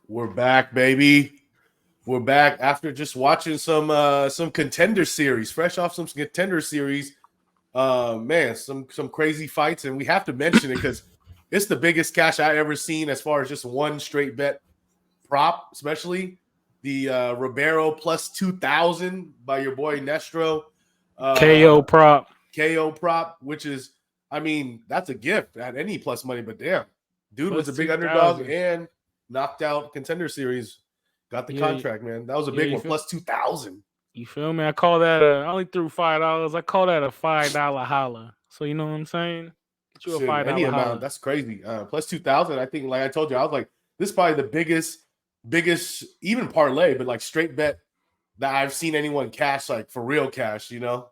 We're back, baby. We're back after just watching some contender series, fresh off some contender series. Man, some crazy fights, and we have to mention it because it's the biggest cash I ever seen as far as just one straight bet prop, especially the Ribeiro plus 2,000 by your boy Nestro. KO Uh, prop. KO prop, which is, I mean, that's a gift at any plus money, but damn, dude was Plus a big underdog 2,000. and knocked out contender series. Got the Yeah, contract, man. That was a yeah. big one. Plus 2,000. You feel me? I call that I only threw $5. I call that a $5 holla. So you know what I'm saying? Get you a Shit, five any dollar amount. holla. That's crazy. Plus 2,000. I think, like I told you, I was like, this is probably the biggest, even parlay, but like straight bet that I've seen anyone cash, like for real cash. So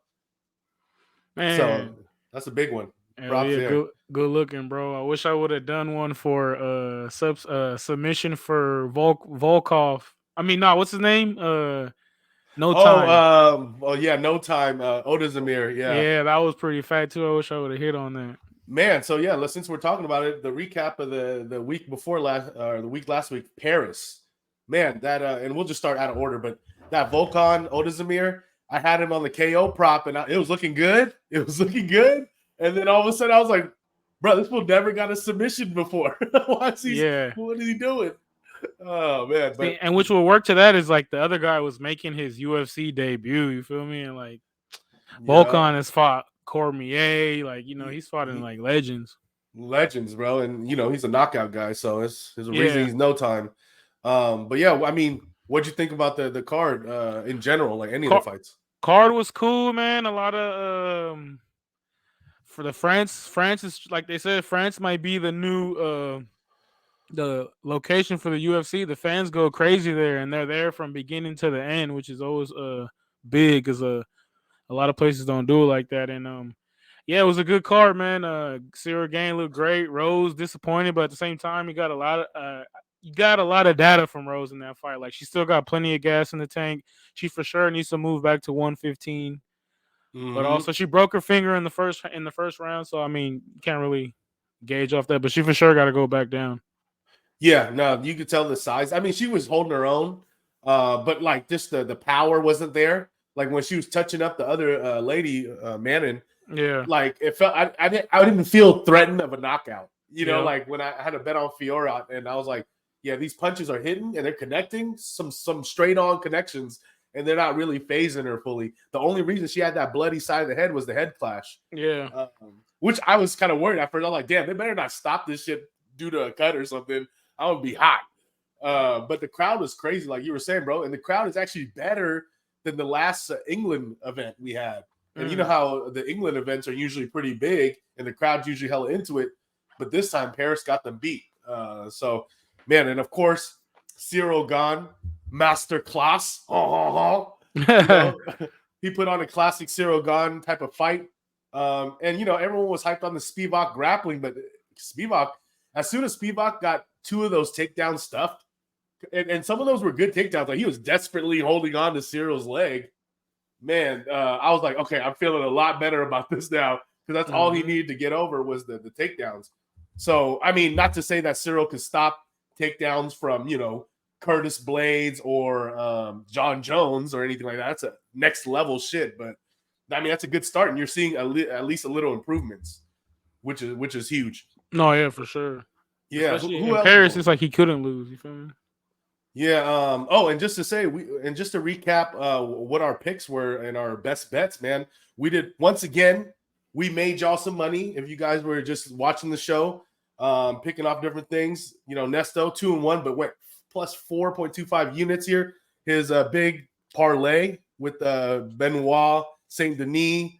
Man, that's a big one. hell Props yeah, there. good looking, bro. I wish I would have done one for submission for Volkov. I mean, no, what's his name? No time. Well, yeah, no time. Oda Zamir, yeah. Yeah, that was pretty fat too. I wish I would have hit on that. Man, so yeah, since we're talking about it, the recap of the week before last, or the week last week, Paris. Man, that and we'll just start out of order, but that Volkan Odazimir, I had him on the KO prop, and it was looking good. It was looking good, and then all of a sudden, I was like, "Bro, this fool never got a submission before. What Yeah. is he doing?" Oh man, See, but and which will work to that is like the other guy was making his UFC debut. You feel me? And like yeah, Volkan has fought Cormier. Like he, he's fought in he like legends. legends, bro, and he's a knockout guy, so there's a reason Yeah. he's no time. But yeah, I mean, what'd you think about the card in general, like any of the Car- fights? Card was cool, man. A lot of for the France. France is like they said. France might be the new the location for the UFC. The fans go crazy there, and they're there from beginning to the end, which is always big because a lot of places don't do it like that. And yeah, it was a good card, man. Cyril Gain looked great. Rose disappointed, but at the same time, you got a lot of data from Rose in that fight. Like she still got plenty of gas in the tank. She for sure needs to move back to 115. But Mm-hmm. also she broke her finger in the first round, so I mean you can't really gauge off that. But she for sure got to go back down. Yeah, no, you could tell the size. I mean, she was holding her own, but like just the power wasn't there. Like when she was touching up the other lady, Manon, Yeah, like it felt I didn't feel threatened of a knockout. yeah. Like when I had a bet on Fiora, and I was like, yeah, these punches are hidden and they're connecting some straight on connections, and they're not really phasing her fully. The only reason she had that bloody side of the head was the head clash, Yeah. which I was kind of worried at first. I'm like, damn, they better not stop this shit due to a cut or something. I would be hot. But the crowd was crazy, like you were saying, bro. And the crowd is actually better than the last England event we had. And you know Mm. how the England events are usually pretty big, and the crowd's usually hella into it. But this time, Paris got them beat. So, man, and of course, Cyril Gane, master class. You know, he put on a classic Cyril Gane type of fight. And everyone was hyped on the Spivak grappling, but Spivak, as soon as Spivak got two of those takedowns stuffed, and some of those were good takedowns, like he was desperately holding on to Cyril's leg. Man, I was like, okay, I'm feeling a lot better about this now because that's all he Mhm. needed to get over was the takedowns. So, I mean, not to say that Cyril could stop takedowns from Curtis Blades or John Jones or anything like that. That's a next level shit, but I mean that's a good start, and you're seeing at least a little improvements, which is huge. No, yeah, for sure. Yeah, who, Especially who in else? Paris, it's like he couldn't lose. You feel me? Yeah. Oh, and just to say, just to recap, what our picks were and our best bets, man. We did once again. We made y'all some money. If you guys were just watching the show, picking off different things, Nesto 2-1, but went plus 4.25 units here. His big parlay with Benoit Saint Denis,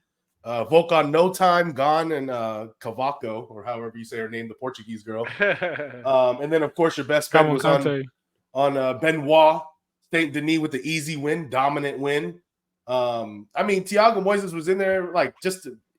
Volkan No Time, Gone, and Cavaco, or however you say her name, the Portuguese girl. And then of course your best bet Cameron was on Conte. Benoit Saint Denis with the easy win, dominant win. I mean, Thiago Moises was in there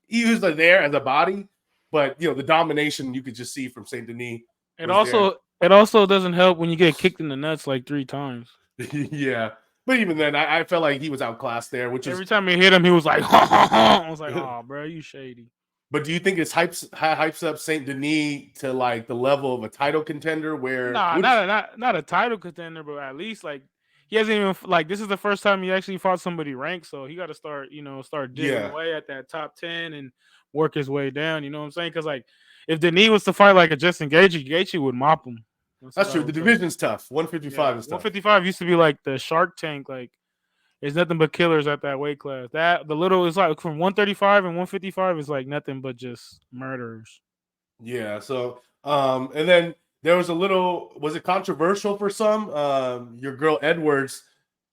he was there as a body, but the domination you could just see from Saint Denis It was there. also it also doesn't help when you get kicked in the nuts like 3 times. Yeah, but even then, I felt like he was outclassed there, which is Every time he hit him, he was like, I was like, oh, bro, you shady. But do you think it's hypes up Saint Denis to like the level of a title contender? Where Nah, which not a title contender, but at least like he hasn't even like this is the first time he actually fought somebody ranked, so he got to start start digging yeah, away at that top 10 and work his way down. You know what I'm saying? Because like if Denis was to fight like a Justin Gaethje, Gaethje would mop him. That's what that's I true. The would say. division's tough. 155 Yeah, is tough. 155 used to be like the Shark Tank. Like there's nothing but killers at that weight class. That the little is like from 135 and 155 is like nothing but just murderers. Yeah. So, and then there was a little. Was it controversial for some? Your girl Edwards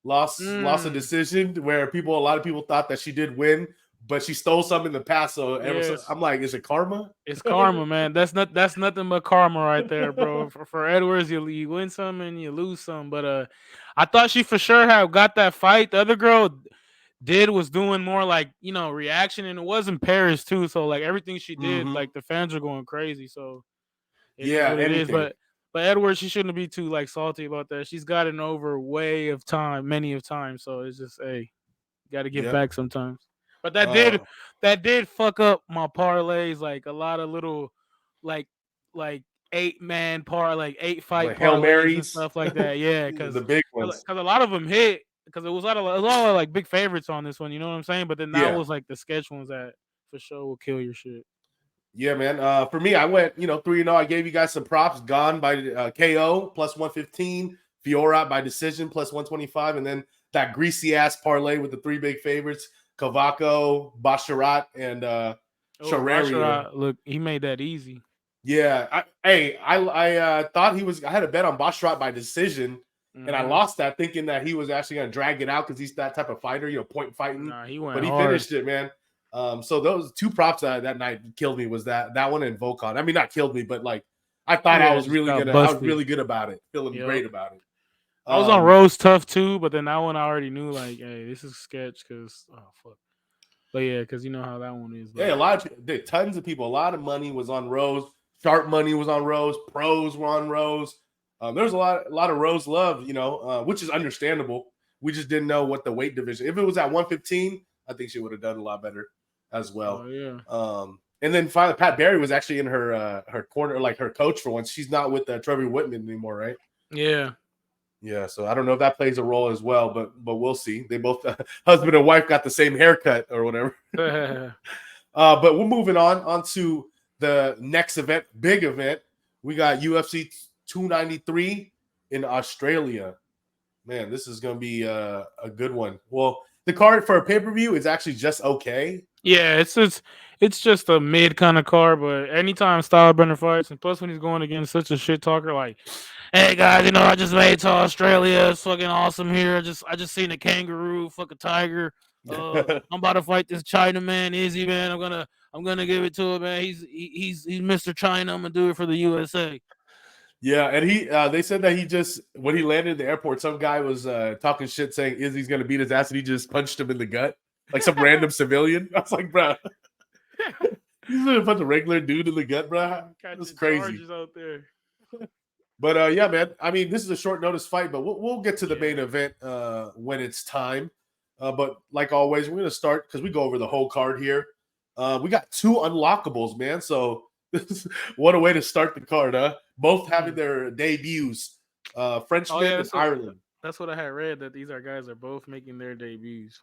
lost a Mm. decision where a lot of people thought that she did win, but she stole some in the past. So Yes. I'm like, is it karma? It's karma, man. That's nothing but karma right there, bro. For Edwards, you win some and you lose some. But I thought she for sure had got that fight. The other girl was doing more like reaction, and it was in Paris too. So like everything she did, hmm like the fans are going crazy. So it is Yeah. what it is. Anything. But Edwards, she shouldn't be too like salty about that. She's gotten over many of times. So it's just got to give Yep. back sometimes. But Uh, that did fuck up my parlays, like a lot of little like like 8-man like 8 fight like Hail parlays and Marys, stuff like that. Yeah, the because big ones. a lot of them hit because it was a lot of like big favorites on this one. You know what I'm saying? But then that Yeah. was like the sketch ones that for sure will kill your shit. Yeah, man. For me, I went, 3-0. I gave you guys some props. Gone by KO plus 115. Fiora by decision plus 125. And then that greasy ass parlay with the three big favorites: Cavaco, Basharat, and Oh, Charreria. Basharat, look, he made that easy. Yeah. I thought I had a bet on Basharat by decision, and I Hmm. lost that thinking that he was actually going to drag it out because he's that type of fighter, point fighting. Nah, he went But he hard. finished it, man. So those two props that night killed me was that one and Volcon. I mean, not killed me, but like I thought Yeah, just got I was busted. really good about it, feeling Yep. great about it. I was on Um, Rose Tough too, but then that one I already knew like, hey, this is sketch because oh fuck. But yeah, because you know how that one is. But yeah, tons of people, a lot of money was on Rose. Sharp money was on Rose. Pros were on Rose. There's a lot of Rose love, which is understandable. We just didn't know what the weight division. If it was at 115, I think she would have done a lot better as oh well. yeah, And then finally, Pat Barry was actually in her corner, like her coach for once. She's not with Trevor Whitman anymore, right? yeah. Yeah, so I don't know if that plays a role as well, but we'll see. They both husband and wife got the same haircut or whatever. But we're moving on to the next event, big event. We got UFC 293 in Australia. Man, this is going to be a good one. Well, the card for a pay-per-view is actually just okay. Yeah, it's just a mid kind of card, but anytime Stylebender fights, and plus when he's going against such a shit talker like, hey guys, I just made it to Australia. It's fucking awesome here. I just seen a kangaroo, fuck a tiger. I'm about to fight this Chinaman, Izzy man. I'm gonna give it to him, man. He's Mr. China. I'm gonna do it for the USA. Yeah, and they said that he just when he landed in the airport, some guy was talking shit saying Izzy's gonna beat his ass, and he just punched him in the gut, like some random civilian. I was like, bro, he's gonna punch a regular dude in the gut, bro. That's Catching crazy. charges out there. But yeah, man. I mean, this is a short notice fight, but we'll get to the main Yeah. event when it's time. But like always, we're gonna start because we go over the whole card here. We got two unlockables, man. So what a way to start the card, huh? Both having their debuts. Oh Frenchman yeah, and Ireland. that's what I had read that these are guys are both making their debuts.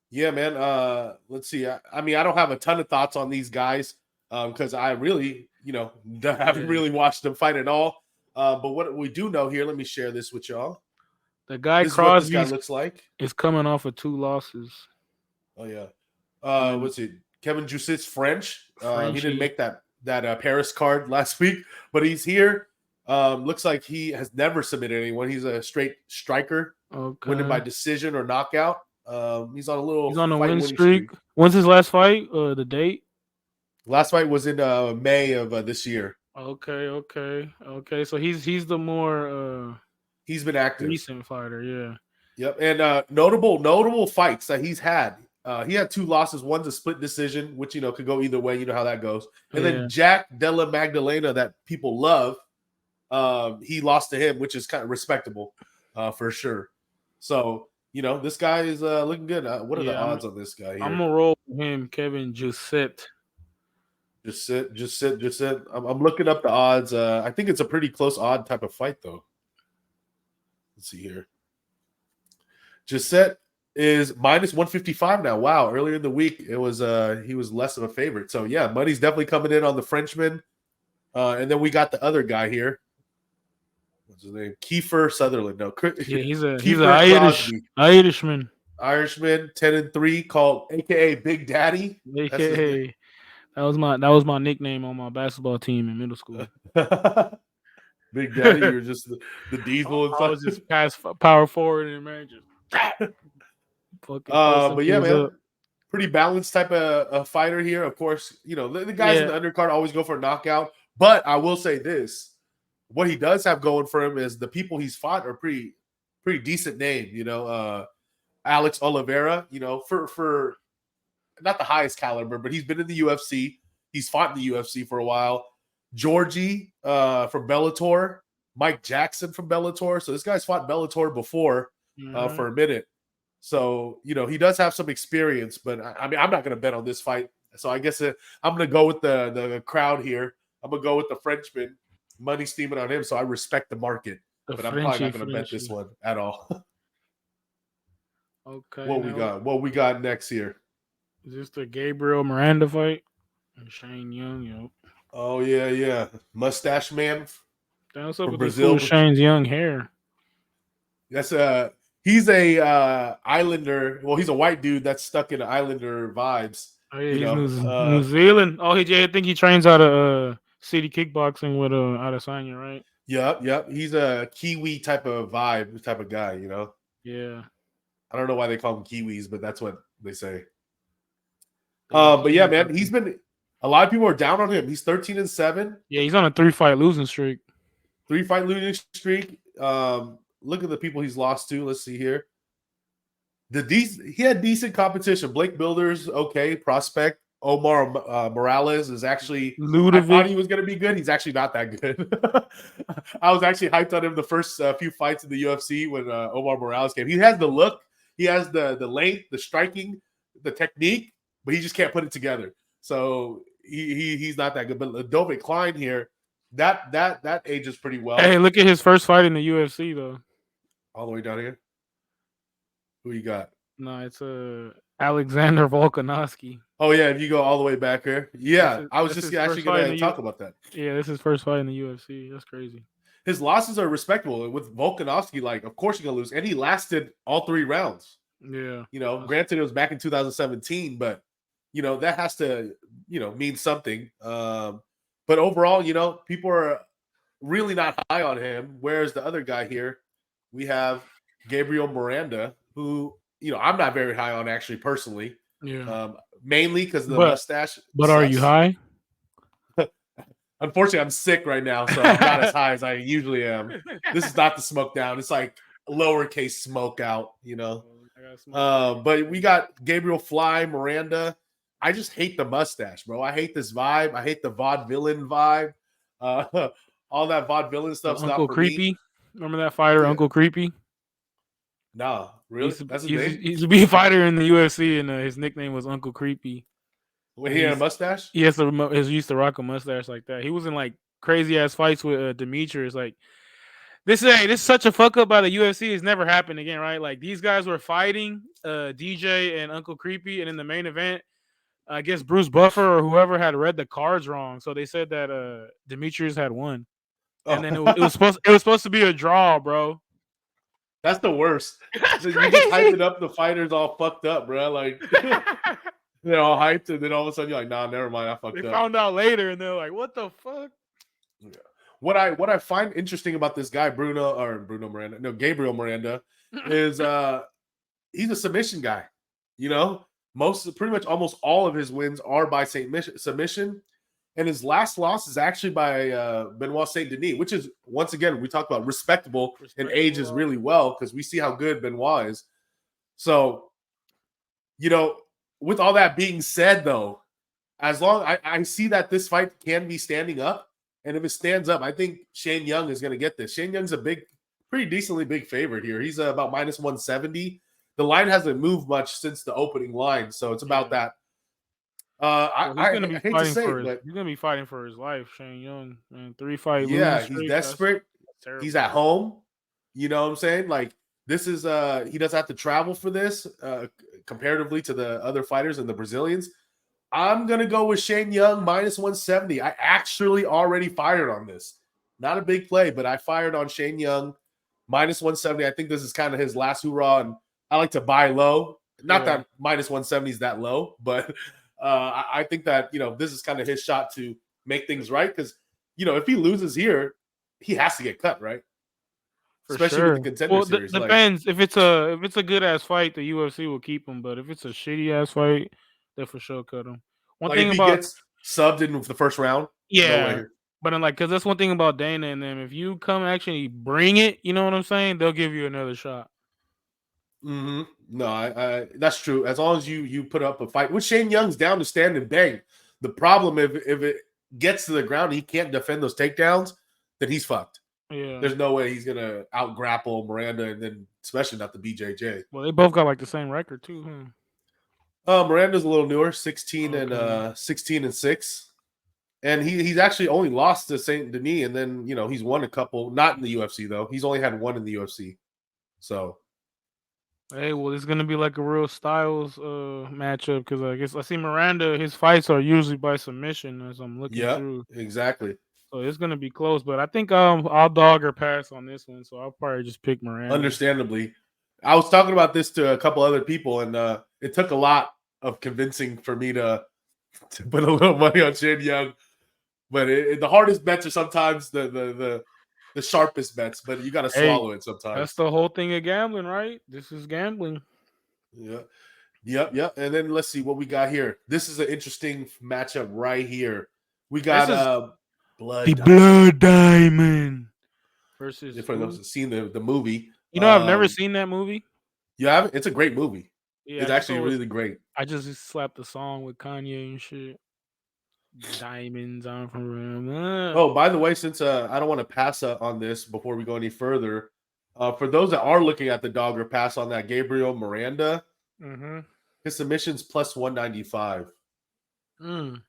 Yeah, man. Let's see. I mean, I don't have a ton of thoughts on these guys because I really, haven't Yeah. really watched them fight at all. But what we do know here, let me share this with y'all. The guy This is what this guy Crosby looks like. is coming off of 2 losses. Oh yeah. And then What's it? Kevin Jusit's French. He didn't Frenchie. make that Paris card last week, but he's here. Looks like he has never submitted anyone. He's a straight striker, winning by Okay. decision or knockout. He's on a He's little on a fight win winning streak. streak. When's his last fight? The date? Last fight was in May of this year. Okay. So he's the more He's been active. recent fighter, yeah. Yep, and notable fights that he's had. He had 2 losses. One's a split decision, which could go either way. You know how that goes. And Yeah. then Jack Della Magdalena, that people love, he lost to him, which is kind of respectable, for sure. So this guy is looking good. What are the odds on this guy here? I'm gonna roll with him, Kevin Jusset. Just sit. I'm looking up the odds. I think it's a pretty close odd type of fight, though. Let's see here. Gisette is minus 155 now. Wow. Earlier in the week, it was he was less of a favorite. So yeah, money's definitely coming in on the Frenchman. And then we got the other guy here. What's his name? Kiefer Sutherland. No, Yeah, he's a Crosby. Irishman. Irishman, 10-3, called AKA Big Daddy. AKA that was my nickname on my basketball team in middle school. Big Daddy, you're just the diesel and I stuff. was just power forward and man, just but yeah, man, up. Pretty balanced type of fighter here. Of course, you know the guys in the undercard always go for a knockout. But I will say this: what he does have going for him is the people he's fought are pretty decent name. You know, Alex Oliveira. You know, for not the highest caliber, but he's been in the UFC. He's fought in the UFC for a while. Georgie from Bellator, Mike Jackson from Bellator. So this guy's fought Bellator before for a minute. So, you know, he does have some experience, but I mean, I'm not going to bet on this fight. So I guess I'm going to go with the crowd here. I'm going to go with the Frenchman. Money steaming on him, so I respect the market. But I'm probably not going to bet this one at all. Okay. What we got next here? Is this the Gabriel Miranda fight? And Shane Young, yo. Oh, yeah. Mustache man. What's up with Brazil. Shane's young hair? That's he's a Islander. Well, he's a white dude that's stuck in Islander vibes. Oh yeah, he's New Zealand. Oh, I think he trains out of city kickboxing with Adesanya, right? Yep. He's a Kiwi type of vibe, type of guy, you know. Yeah. I don't know why they call them Kiwis, but that's what they say. But yeah, man, he's been. A lot of people are down on him. He's 13-7. Yeah, he's on a 3-fight losing streak. 3-fight losing streak. Look at the people he's lost to. Let's see here. He had decent competition. Blake Builders, okay. Prospect. Omar Morales is actually. Ludovic. I thought he was going to be good. He's actually not that good. I was actually hyped on him the first few fights in the UFC when Omar Morales came. He has the look. He has the length, the striking, the technique, but he just can't put it together. So he's not that good. But Ludovit Klein here, that ages pretty well. Hey, look at his first fight in the UFC though. All the way down here. Who you got? No, it's Alexander Volkanovski. Oh yeah, if you go all the way back here. Yeah, I was just actually going to talk about that. Yeah, this is his first fight in the UFC. That's crazy. His losses are respectable. With Volkanovski, like, of course you're going to lose. And he lasted all 3 rounds. Yeah. You know, granted it was back in 2017, but you know, that has to, you know, mean something. But overall, you know, people are really not high on him. Whereas the other guy here, we have Gabriel Miranda, who, you know, I'm not very high on actually personally. Yeah. Mainly because of the mustache. But sucks. Are you high? Unfortunately, I'm sick right now, so I'm not as high as I usually am. This is not the smoke down. It's like lowercase smoke out, you know. But we got Gabriel Fly, Miranda. I just hate the mustache, bro. I hate this vibe. I hate the vaudevillain vibe. All that vaudevillain stuff's not for Creepy. me. Remember that fighter, Uncle Creepy? No, really? That's his name? He's a big fighter in the UFC, and his nickname was Uncle Creepy. Wait, he had a mustache? He used to rock a mustache like that. He was in like crazy ass fights with Demetrius. Like this is such a fuck up by the UFC. It's never happened again, right? Like these guys were fighting DJ and Uncle Creepy, and in the main event, I guess Bruce Buffer or whoever had read the cards wrong, so they said that Demetrius had won, and then it was supposed to be a draw, bro. That's the worst. You just hyping up the fighters all fucked up, bro. Like they're all hyped, and then all of a sudden you're like, nah, never mind, I fucked up. They found out later, and they're like, what the fuck? Yeah. What I find interesting about this guy, Gabriel Miranda, is he's a submission guy. You know, pretty much almost all of his wins are by submission. And his last loss is actually by Benoit Saint Denis, which is, once again, we talked about respectable and ages really well because we see how good Benoit is. So, you know, with all that being said, though, as long I see that this fight can be standing up, and if it stands up, I think Shane Young is going to get this. Shane Young's a pretty decently big favorite here. He's about minus 170. The line hasn't moved much since the opening line, so it's about that. Well, he's gonna I be hate to fighting say for it, his. but He's gonna be fighting for his life, Shane Young. Man, 3-fight losing yeah, he's streak. That's desperate. He's terrible. at home. You know what I'm saying? Like this is he doesn't have to travel for this comparatively to the other fighters and the Brazilians. I'm gonna go with Shane Young minus 170. I actually already fired on this. Not a big play, but I fired on Shane Young minus 170. I think this is kind of his last hoorah, and I like to buy low. Not Yeah, that minus 170 is that low, but I think that this is kind of his shot to make things right because if he loses here, he has to get cut, right? for Especially with the sure. contender Well, series. Like, depends. If it's a good ass fight, the UFC will keep him. But if it's a shitty ass fight, they for sure cut him. One like thing if he about gets subbed in the first round, no yeah, way. but I'm like, cause that's one thing about Dana and them. If you come actually bring it, you know what I'm saying? They'll give you another shot. Mm-hmm. No, I that's true. As long as you put up a fight, which Shane Young's down to stand and bang. The problem if it gets to the ground, and he can't defend those takedowns, then he's fucked. Yeah. There's no way he's gonna out grapple Miranda, and then especially not the BJJ. Well, they both got like the same record too. Miranda's a little newer, 16 Okay. and 16-6, and he's actually only lost to Saint Denis, and then he's won a couple, not in the UFC though. He's only had one in the UFC, so. Hey, well, it's gonna be like a real Styles matchup because I guess I see Miranda. His fights are usually by submission as I'm looking Yeah, through, exactly. so it's gonna be close. But I think I'll dog or pass on this one, so I'll probably just pick Miranda. Understandably. I was talking about this to a couple other people, and it took a lot of convincing for me to put a little money on Shane Young. But the hardest bets are sometimes the sharpest bets, but you got to Hey, swallow it that's sometimes. the whole thing of gambling, right? This is gambling. Yeah. Yep. And then let's see what we got here. This is an interesting matchup right here. We This got is the Blood Diamond. Blood Diamond versus For those who? that seen the movie. I've never seen that movie. You haven't? It's a great movie. Yeah, It's I just actually always really great. I just slapped the song with Kanye and shit. Diamonds on from him. Oh, by the way, since I don't want to pass on this before we go any further, for those that are looking at the dog or pass on that Gabriel Miranda, Mm-hmm. his submission's plus 195. Mm.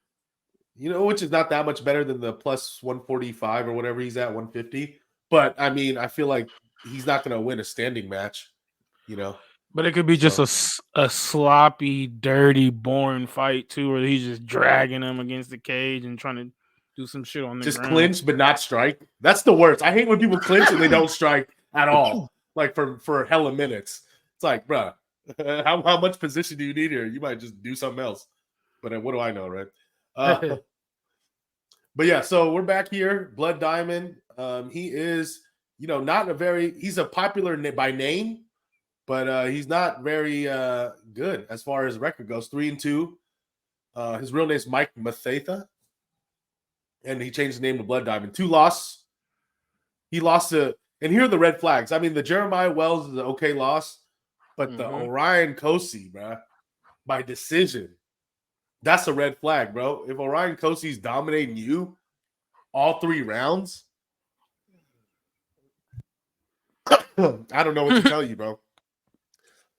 Which is not that much better than the plus 145 or whatever he's at, 150. But I mean, I feel like he's not going to win a standing match, you know. But it could be just So a sloppy, dirty, boring fight too, where he's just dragging him against the cage and trying to do some shit on the just ground. clinch but not strike. That's the worst. I hate when people clinch and they don't strike at all, like for hella minutes. It's like, bruh, how much position do you need here? You might just do something else. But what do I know, right? But yeah, so we're back here. Blood Diamond. He is, not he's a popular by name, but he's not very good as far as record goes. 3-2. His real name is Mike Mathetha, and he changed his name to Blood Diamond. 2 loss. He lost to, and here are the red flags. I mean, the Jeremiah Wells is an okay loss, but the Orion Kosi, bro, by decision, that's a red flag, bro. If Orion Kosi's dominating you all 3 rounds, I don't know what to tell you, bro.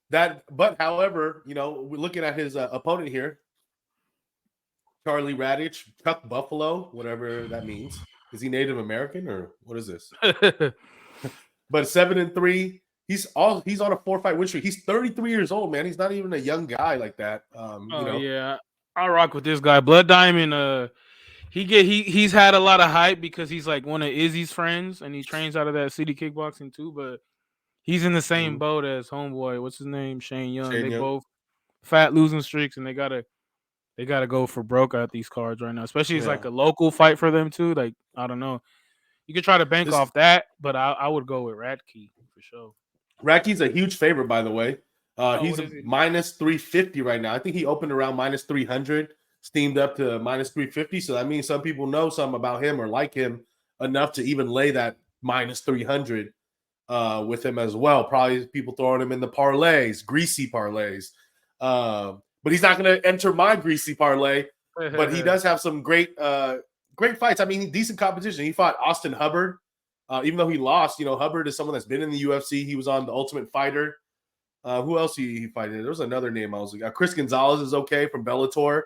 But however, we're looking at his opponent here, Charlie Radich, Chuck Buffalo, whatever that means. Is he Native American or what is this? But 7-3. He's on a 4-fight win streak. He's 33 years old, man. He's not even a young guy like that. Yeah, I rock with this guy, Blood Diamond. He's had a lot of hype because he's like one of Izzy's friends, and he trains out of that city kickboxing too. But he's in the same boat as homeboy. What's his name? Shane Young. They both fat losing streaks, and they gotta go for broke at these cards right now. Especially it's like a local fight for them too. Like I don't know. You could try to bank off that, but I would go with Radke for sure. Radke's a huge favorite, by the way. He's a he? minus 350 right now. I think he opened around minus 300, steamed up to minus 350. So that means some people know something about him or like him enough to even lay that minus 300 with him as well. Probably people throwing him in the parlays, greasy parlays. But he's not going to enter my greasy parlay. But he does have some great fights. I mean, decent competition. He fought Austin Hubbard. Even though he lost, Hubbard is someone that's been in the UFC. He was on The Ultimate Fighter. Who else he fighting? There was another name I was like, Chris Gonzalez is okay from Bellator.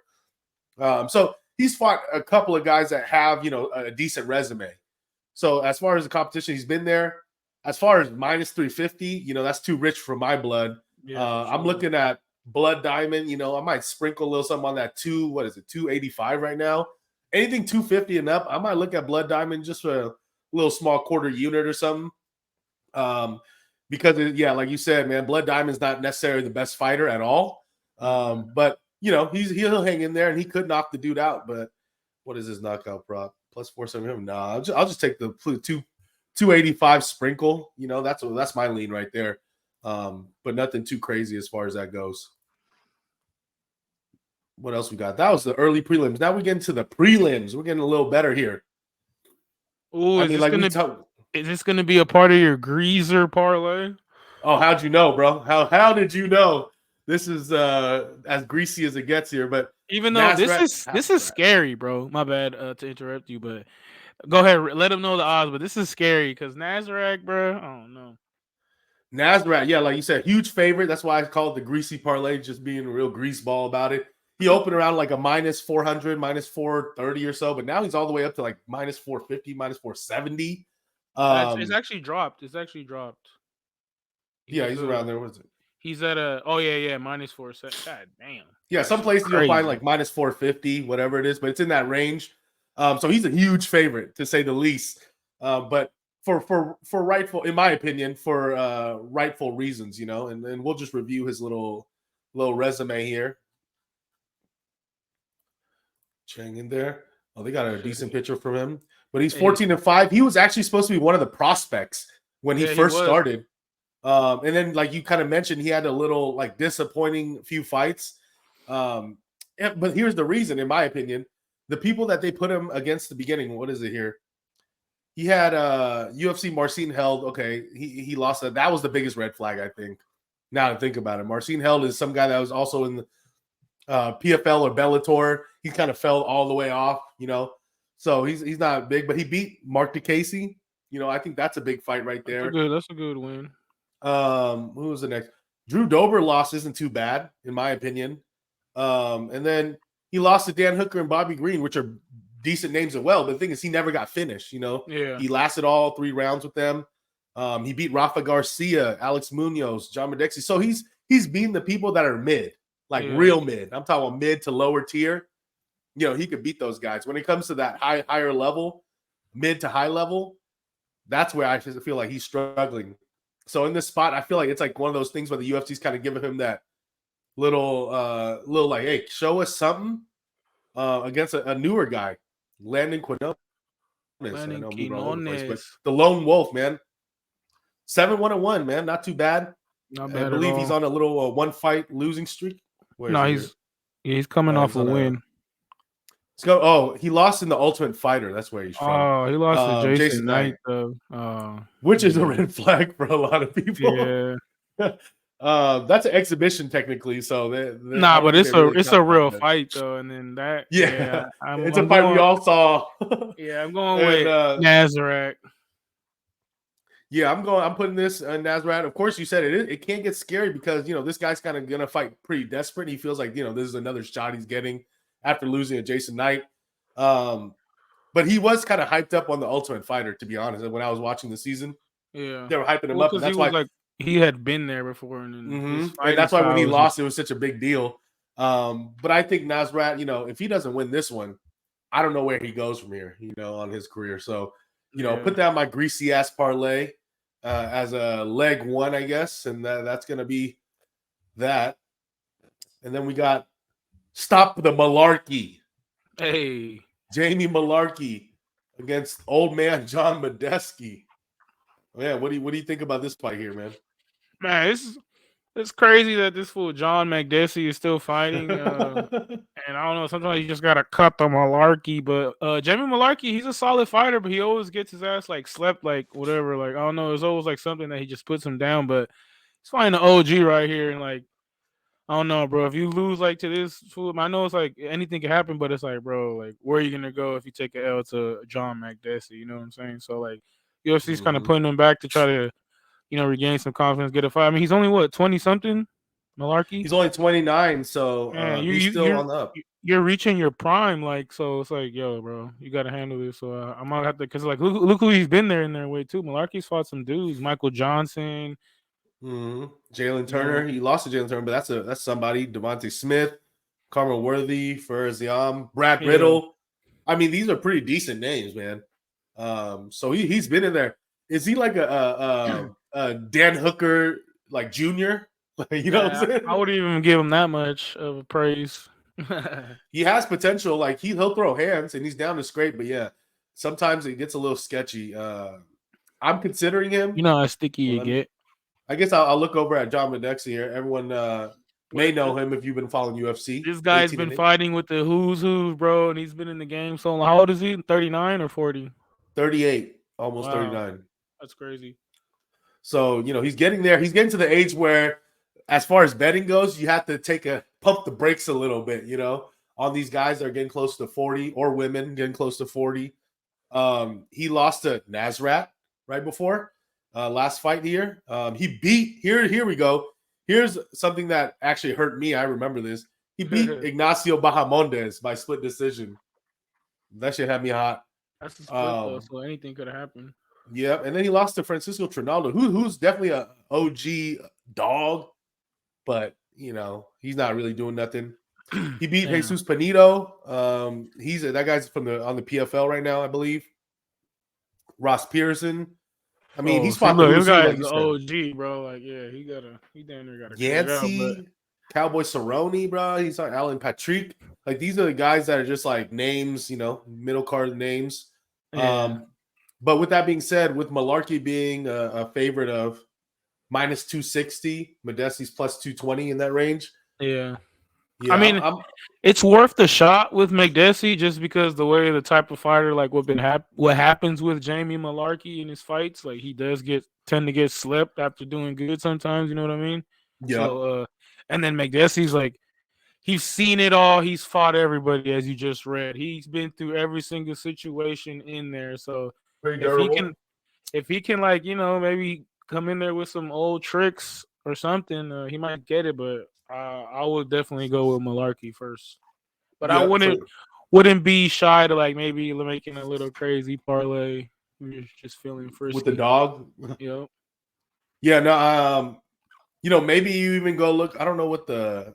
So he's fought a couple of guys that have, you know, a decent resume. So as far as the competition, he's been there. As far as minus 350, you know, that's too rich for my blood. Yeah, for I'm sure. looking at Blood Diamond. You know, I might sprinkle a little something on that 285 right now. Anything 250 and up, I might look at Blood Diamond just for a little small quarter unit or something. Because yeah, like you said, man, Blood Diamond's not necessarily the best fighter at all. But you know, he'll hang in there and he could knock the dude out. But what is his knockout prop? Plus 470. No, I'll just take the 285 sprinkle. You know, that's my lean right there. But nothing too crazy as far as that goes. What else we got? That was the early prelims. Now we get into the prelims. We're getting a little better here. Oh, is this gonna be a part of your greaser parlay? Oh, how'd you know, bro? How did you know? This is as greasy as it gets here. But even though this is scary, bro. My bad to interrupt you, but go ahead, let them know the odds. But this is scary because Nasdaq, bro. I don't know. Nasdaq, yeah, like you said, huge favorite. That's why I call it the greasy parlay, just being a real grease ball about it. He opened around like a minus 400, minus 430 or so, but now he's all the way up to like minus 450, minus 470. It's actually dropped. Yeah, he's around there. What is it? He's at minus 470. God damn. Yeah, some places you'll find like minus 450, whatever it is, but it's in that range. So he's a huge favorite to say the least. But for rightful, in my opinion, for rightful reasons, you know, and we'll just review his little resume here. Chang in there. Oh, they got a decent picture from him. But he's 14-5. He was actually supposed to be one of the prospects when he first started. And then, like you kind of mentioned, he had a little like disappointing few fights. But here's the reason, in my opinion, the people that they put him against the beginning. What is it here? He had UFC Marcin Held. Okay, he lost that. That was the biggest red flag, I think. Now to think about it, Marcin Held is some guy that was also in the PFL or Bellator. He kind of fell all the way off, you know. So he's not big, but he beat Mark DeCasey. You know, I think that's a big fight right there. That's a good win. Who was the next? Drew Dober loss isn't too bad, in my opinion. And then he lost to Dan Hooker and Bobby Green, which are decent names as well. But the thing is, he never got finished, you know. Yeah. He lasted all 3 rounds with them. He beat Rafa Garcia, Alex Munoz, John Medexi. So he's beating the people that are mid, like real mid. I'm talking about mid to lower tier. You know, he could beat those guys. When it comes to that higher level, mid to high level, that's where I feel like he's struggling. So in this spot, I feel like it's like one of those things where the UFC's kind of giving him that little like, hey, show us something against a newer guy, Landon Quinones. But the lone wolf, man. 7-1-1, man, not too bad. Not bad. I believe he's on a little 1-fight losing streak. He's coming off a win. Let's go. Oh, he lost in the Ultimate Fighter. That's where he's from. Oh, he lost to Jason Knight, which is a red flag for a lot of people. Yeah. That's an exhibition technically. So but it's a real fight though. And then that it's a fight we all saw. I'm going with Nasdaq. Yeah, I'm putting this Nasdaq. Of course, you said it can't get scary because, you know, this guy's kind of gonna fight pretty desperate. He feels like, you know, this is another shot he's getting after losing to Jason Knight. But he was kind of hyped up on the Ultimate Fighter, to be honest. When I was watching the season, they were hyping him up. And that's why like he had been there before, and that's why when he lost, it was such a big deal. But I think Nasrat, you know, if he doesn't win this one, I don't know where he goes from here, you know, on his career. So, you know, put that on my greasy ass parlay as a leg 1, I guess, and that's gonna be that. And then we got Stop the Malarkey. Hey, Jamie Malarkey against old man John Medeski. Man, what do you think about this fight here, man? Man, it's crazy that this fool John Makdessi is still fighting. And I don't know, sometimes you just gotta cut the Malarkey. But Jamie Malarkey, he's a solid fighter, but he always gets his ass like slept, like whatever. Like, I don't know, it's always like something that he just puts him down. But he's fighting an OG right here, and like, I don't know, bro. If you lose like to this fool, I know it's like anything can happen, but it's like, bro, like where are you gonna go if you take an L to John Makdessi? You know what I'm saying? So like, UFC's kind of putting him back to try to, you know, regain some confidence, get a fight. I mean, he's only 20 something. Malarkey. He's only 29, so Man, he's still on the up. you're reaching your prime, like so. It's like, yo, bro, you got to handle this. So I'm gonna have to, cause like look who he's been there in their way too. Malarkey's fought some dudes, Michael Johnson, Jalen you know. Turner, he lost to Jalen Turner, but that's somebody. Devontae Smith, Carmel Worthy, Faraz Yam, Brad Yeah, Riddle. I mean, these are pretty decent names, man. So he's been in there. Is he like a Dan Hooker like junior? You know what I'm I saying? wouldn't even give him that much of praise. He has potential. Like he'll throw hands and he's down to scrape, but yeah, sometimes it gets a little sketchy. I'm considering him. You know how sticky Well, you get. I guess I'll look over at John Medexi here. Everyone may But know him if you've been following UFC. this guy's 18 been and 8. fighting with the who's who, bro, and he's been in the game so long. How old is he? 39 or 40? 38, almost Wow, 39. that's crazy. So, he's getting there. He's getting to the age where, as far as betting goes, you have to pump the brakes a little bit, on these guys that are getting close to 40 or women getting close to 40. He lost to Nasrat right before last fight here. He beat here we go. Here's something that actually hurt me. I remember this. He beat Ignacio Bahamondes by split decision. That shit had me hot. That's a split though, so anything could have happened. Yeah, and then he lost to Francisco Trinaldo, who's definitely a OG dog, but he's not really doing nothing. He beat Jesus Pinito. That guy's on the PFL right now, I believe. Ross Pearson. I mean, he's fought the this guy like is the OG, bro. Like, yeah, he damn near got a Yancey, Cowboy Cerrone, bro. He's on Alan Patrick. Like, these are the guys that are just like names, middle card names. Yeah. But with that being said, with Malarkey being a favorite of minus 260, Medesi's plus 220 in that range. Yeah. Yeah, I mean, it's worth the shot with McDessie just because the way the type of fighter, like what happens with Jamie Malarkey in his fights, like he does tend to get slipped after doing good sometimes. You know what I mean? Yeah. So, and then McDessie's like, he's seen it all. He's fought everybody, as you just read. He's been through every single situation in there. So if he can, like, maybe come in there with some old tricks or something, he might get it. But I would definitely go with Malarkey first. But I wouldn't be shy to, like, maybe making a little crazy parlay. You're just feeling frisky with the dog. Yep. Yeah. No. Maybe you even go look. I don't know what the.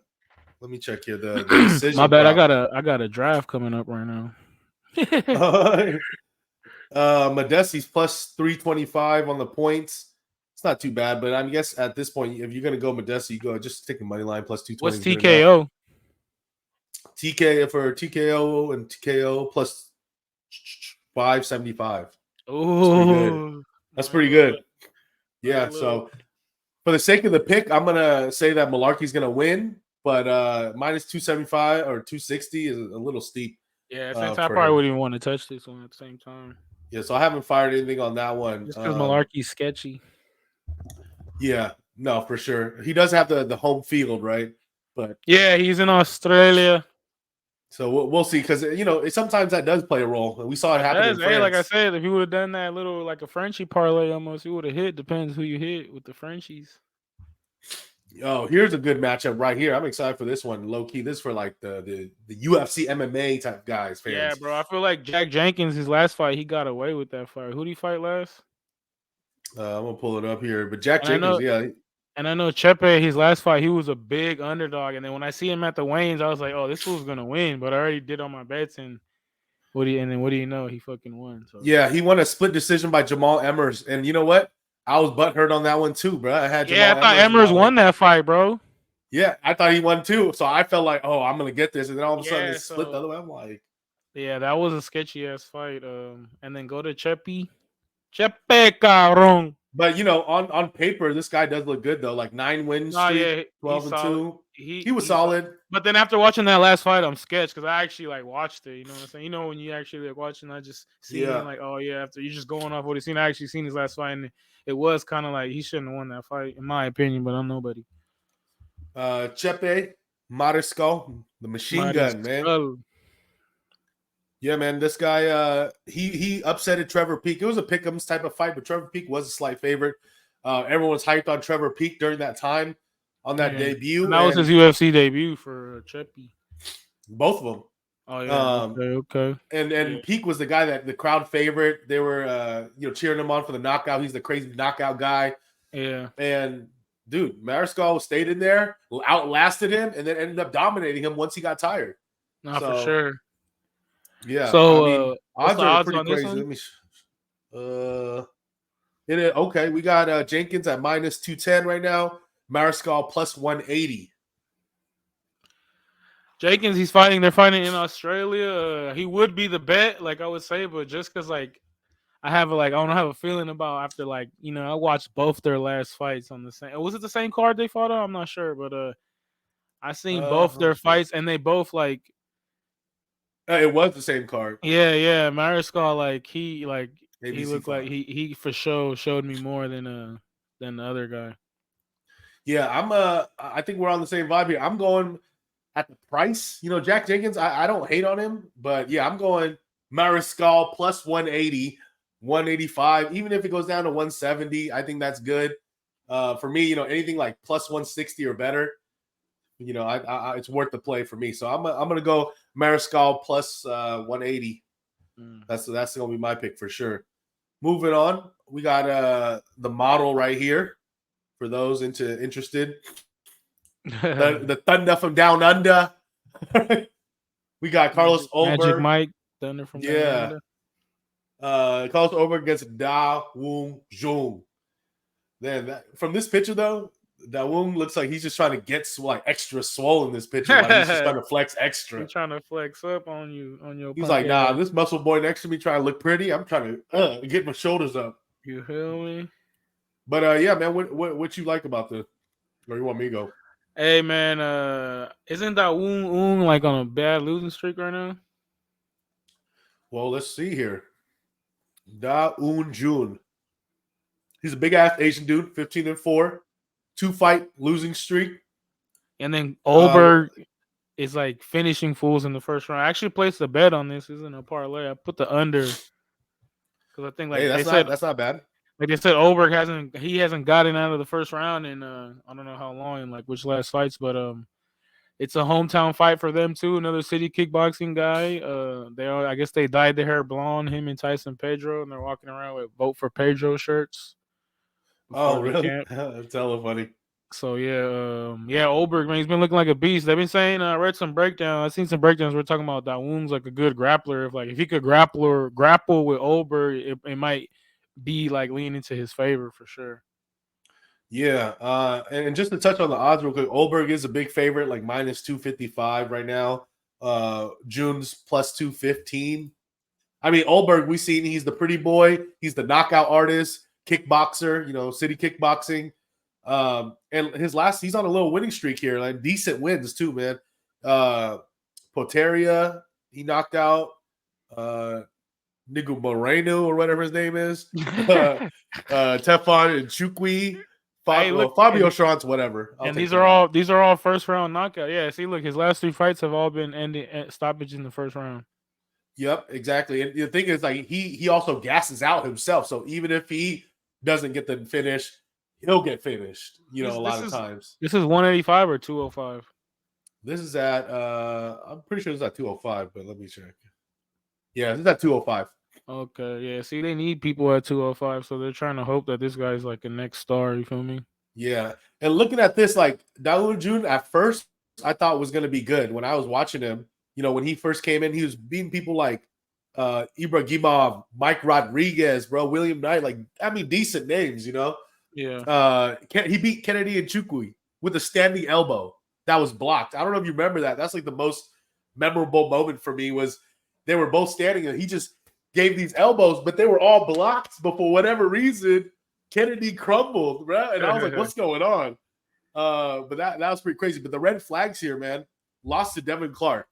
Let me check here. The decision. My bad. I got a draft coming up right now. Medesi's plus 325 on the points. It's not too bad, but I guess at this point, if you're gonna go Medesi, you go just take the money line plus 220. What's TKO? TKO and TKO plus 575. Oh, that's pretty good. Yeah. So for the sake of the pick, I'm gonna say that Malarkey's gonna win, but minus 275 or 260 is a little steep. Yeah, since I probably wouldn't even want to touch this one at the same time. Yeah, so I haven't fired anything on that one. Just because Malarkey's sketchy. Yeah, no, for sure. He does have the home field, right? But yeah, he's in Australia. So we'll see, because sometimes that does play a role. We saw it happen in France. Hey, like I said, if you would have done that little, like a Frenchie parlay almost, you would have hit. Depends who you hit with the Frenchies. Oh, here's a good matchup right here. I'm excited for this one. Low key, this is for like the UFC MMA type guys. Fans. Yeah, bro. I feel like Jack Jenkins, his last fight, he got away with that fight. Who did he fight last? I'm gonna pull it up here, but Jack Jenkins, yeah. And I know Chepe, his last fight, he was a big underdog. And then when I see him at the weigh-ins, I was like, oh, this fool's gonna win. But I already did all my bets, and what do you know? He fucking won. So. Yeah, he won a split decision by Jamal Emmers, and you know what? I was butthurt on that one too, bro. I thought Emmers won that fight, bro. Yeah, I thought he won too. So I felt like, oh, I'm gonna get this, and then all of a sudden it split the other way. I'm like, yeah, that was a sketchy ass fight. And then go to Chepe cabrón. But on paper, this guy does look good though. Like 9 wins, 12-2. He was solid. But then after watching that last fight, I'm sketched because I actually like watched it. You know what I'm saying? When you actually like watching, I just see him like, oh yeah. After you're just going off what he's seen, I actually seen his last fight, and it was kind of like he shouldn't have won that fight, in my opinion. But I'm nobody. Chepe Mariscal, the machine gun, man. Yeah, man, this guy, he upsetted Trevor Peek. It was a pick'ems type of fight, but Trevor Peek was a slight favorite. Everyone was hyped on Trevor Peek during that time on that Yeah. debut, And that was his and UFC debut for Chepi. both of them. Oh yeah. Okay. And Yeah. Peak was the guy that the crowd favorite. They were cheering him on for the knockout. He's the crazy knockout guy. Yeah. And dude, Mariscal stayed in there, outlasted him, and then ended up dominating him once he got tired. Not for So sure. yeah, I mean So what's odds the are odds pretty on this crazy. one? Let me okay, we got Jenkins at minus 210 right now. Mariscal plus 180. Jenkins, he's fighting. They're fighting in Australia. He would be the bet, like I would say, but just because like I don't have a feeling about after I watched both their last fights on the same. Was it the same card they fought on? I'm not sure, but I seen both Let me their see. fights and they both It was the same card. yeah. Mariscal he ABC looked like 5. he for sure showed me more than the other guy. Yeah, I think we're on the same vibe here. I'm going at the price. Jack Jenkins, I don't hate on him, but yeah, I'm going Mariscal plus 180, 185. Even if it goes down to 170, I think that's good. For me, anything like plus 160 or better, it's worth the play for me. So I'm gonna go Mariscal plus 180. That's gonna be my pick for sure. Moving on, we got the model right here for those interested. The Thunder from Down Under. We got Carlos Magic Oberg. Mike, Thunder from Down Yeah. Carlos Oberg against Da Woong Jung. Then from this picture though, Da Woong looks like he's just trying to get extra swole in this picture. Like he's just trying to flex extra. He's trying to flex up on you on your. He's like, nah, this muscle boy next to me trying to look pretty. I'm trying to get my shoulders up. You feel me? But yeah, man, what you like about or you want me to go? Hey man, isn't that Woong like on a bad losing streak right now? Well, let's see here. Da Un Jun. He's a big ass Asian dude, 15-4, 2-fight losing streak. And then Oberg is like finishing fools in the first round. I actually placed a bet on this. Isn't a parlay. I put the under because I think that's not bad. Like they said, Oberg hasn't gotten out of the first round in I don't know how long in like which last fights, but it's a hometown fight for them too. Another city kickboxing guy. I guess they dyed their hair blonde, him and Tyson Pedro, and they're walking around with "Vote for Pedro" shirts. Oh, really? That's hella funny. So yeah, Oberg, man, he's been looking like a beast. They've been saying, I read some breakdown. I've seen some breakdowns. We're talking about that Woong's like a good grappler. If he could grapple with Oberg, it might be like lean into his favor for sure. Yeah, and just to touch on the odds real quick, Oberg is a big favorite, like minus 255 right now. June's plus 215. I mean, Oberg, we've seen he's the pretty boy, he's the knockout artist, kickboxer, city kickboxing. And he's on a little winning streak here, like decent wins too, man. Poteria, he knocked out Nigu Moreno or whatever his name is. Tefon and Chukwi. Fabio Schranz, whatever. And these are all first round knockout. Yeah, see, look, his last 3 fights have all been ending stoppage in the first round. Yep, exactly. And the thing is, like he also gasses out himself. So even if he doesn't get the finish, he'll get finished. A lot of times. This is 185 or 205. This is at I'm pretty sure it's at 205, but let me check. Yeah, this is at 205. Okay, yeah. See, they need people at 205, so they're trying to hope that this guy's like a next star. You feel me? Yeah. And looking at this, like Dawoon June at first, I thought was going to be good. When I was watching him, when he first came in, he was beating people like Ibrahimov, Mike Rodriguez, bro, William Knight, decent names, Yeah. He beat Kennedy and Chukwi with a standing elbow that was blocked. I don't know if you remember that. That's like the most memorable moment for me was they were both standing and he just gave these elbows, but they were all blocked. But for whatever reason, Kennedy crumbled, right? And I was like, what's going on? But that was pretty crazy. But the red flags here, man, lost to Devin Clark.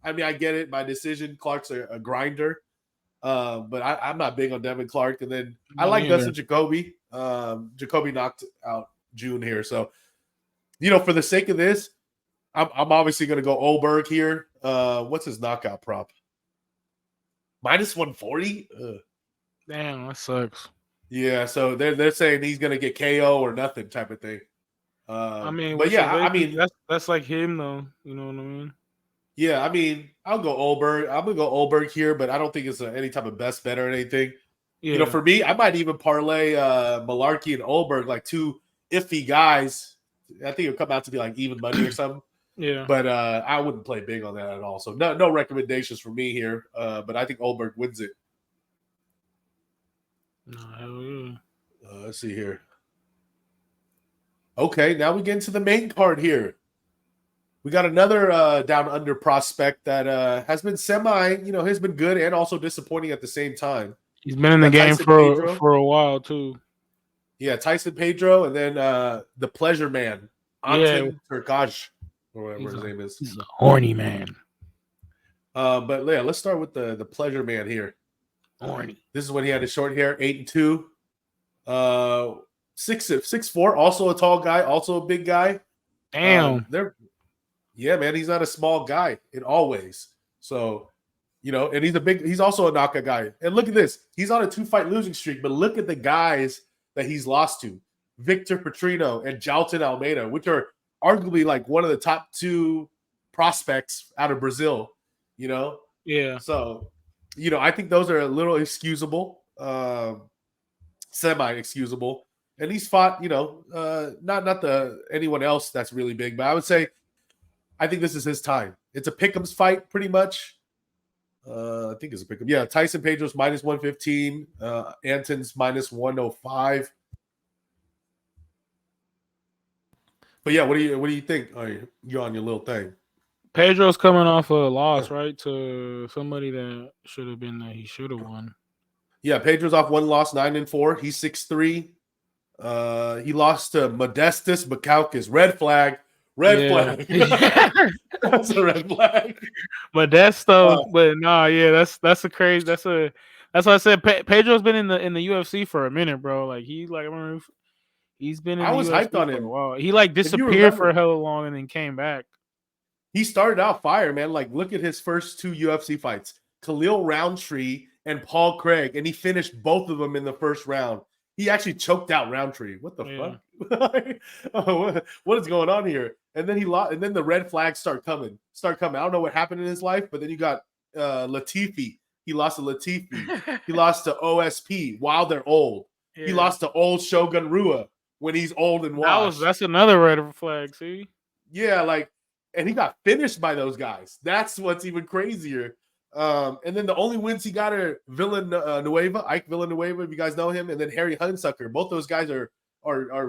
I mean, I get it by decision. Clark's a grinder. But I'm not big on Devin Clark. And then I like Dustin Jacoby. Jacoby knocked out June here. So, for the sake of this, I'm obviously going to go Oberg here. What's his knockout prop? Minus 140? Damn, that sucks. Yeah, so they're saying he's going to get KO or nothing type of thing. I mean, But which is yeah, I basically mean, that's like him though. You know what I mean? yeah, I mean, I'll go Olberg. I'm gonna go Olberg here, but I don't think it's any type of best bet or anything. You know, Yeah, for me, I might even parlay Malarkey and Olberg, like two iffy guys. I think it'll come out to be like even money or something. yeah. But I wouldn't play big on that at all. So no recommendations for me here. But I think Olberg wins it. No, hell yeah. Let's see here. Okay, now we get into the main card here. We got another down under prospect that has been has been good and also disappointing at the same time. He's been in We the got game Tyson Pedro. for a while too. Yeah, Tyson Pedro, and then the Pleasure Man, Yeah, Anton Turkaj, or whatever his name is. He's a horny man. But yeah, let's start with the Pleasure Man here. Horny. This is when he had his short hair, 8'2", 6'4", also a tall guy, also a big guy. Damn. Yeah, man, he's not a small guy in all ways. So, and he's also a knockout guy. And look at this. He's on a 2-fight losing streak, but look at the guys that he's lost to. Victor Petrino and Jalton Almeida, which are arguably like one of the top 2 prospects out of Brazil, Yeah. So, I think those are a little excusable, semi-excusable. And he's fought, not anyone else that's really big, but I would say I think this is his time. It's a pick'ems fight, pretty much. I think it's a pick'em. Yeah, Tyson Pedro's minus 115. Anton's minus 105. But yeah, what do you think? You're on your little thing. Pedro's coming off a loss, right, to somebody that should have been that he should have won. Yeah, Pedro's off 1 loss, 9-4. He's 6'3". He lost to Modestus Bakauskas. Red flag. Flag. That's a red flag. Modesto, but nah, yeah, that's why I said Pedro's been in the UFC for a minute, bro. Like I remember he's been in the UFC hyped on for him. a while. He disappeared for a hell of long and then came back. He started out fire, man. Like, look at his first 2 UFC fights. Khalil Roundtree and Paul Craig, and he finished both of them in the first round. He actually choked out Roundtree. What the fuck? What is going on here? And then he lost, and then the red flags start coming. I don't know what happened in his life, but then you got Latifi. He lost to Latifi. He lost to OSP while they're old. Yeah. He lost to old Shogun Rua when he's old and washed. That's another red flag, see? Yeah, and he got finished by those guys. That's what's even crazier. And then the only wins he got are Ike Villanueva, if you guys know him, and then Harry Hunsucker. Both those guys are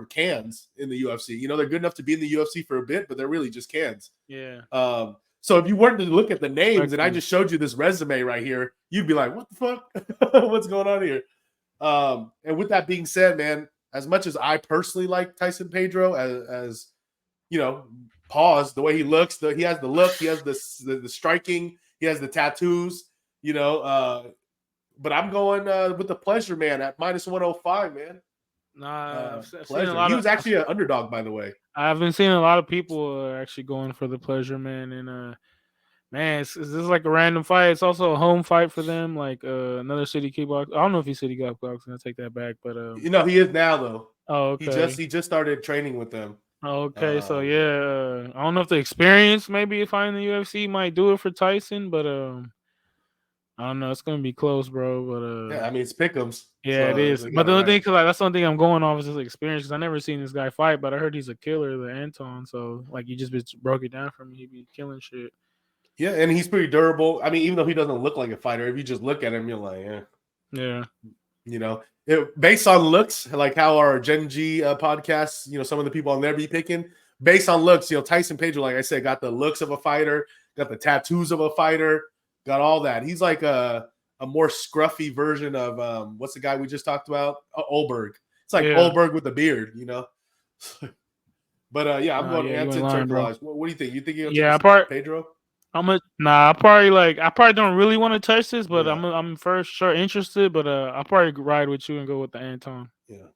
cans in the UFC. They're good enough to be in the UFC for a bit, but they're really just cans. Yeah. So if you weren't to look at the names and I just showed you this resume right here, you'd be like, what the fuck? What's going on here? And with that being said, man, as much as I personally like Tyson Pedro as pause, the way he looks, he has the look, he has the striking, he has the tattoos, but I'm going with the Pleasure Man at minus 105, man. Nah, he was actually an underdog, by the way. I've been seeing a lot of people actually going for the Pleasure Man, and man, this is like a random fight. It's also a home fight for them, like another city kickboxing. I don't know if he's city kickboxing. I'll take that back, but he is now though. Oh, okay. He just started training with them. Okay, so yeah, I don't know if the experience maybe fighting the UFC might do it for Tyson, but I don't know. It's gonna be close, bro. But yeah, I mean it's pick'ems. Yeah, so it is. But the only thing, that's the only thing I'm going off is his experience because I never seen this guy fight, but I heard he's a killer, the Anton. So you just broke it down for me. He be killing shit. Yeah, and he's pretty durable. I mean, even though he doesn't look like a fighter, if you just look at him, you're like, yeah. Based on looks, like how our Gen G podcasts, some of the people on there be picking. Based on looks, Tyson Pedro, like I said, got the looks of a fighter, got the tattoos of a fighter, got all that. He's like a more scruffy version of what's the guy we just talked about? Olberg. It's like Olberg with a beard, But I'm going Anton Turkalaj. What do you think? You think he'll Pedro? I probably don't really want to touch this, but I'm for sure interested. But I'll probably ride with you and go with the Anton. Yeah,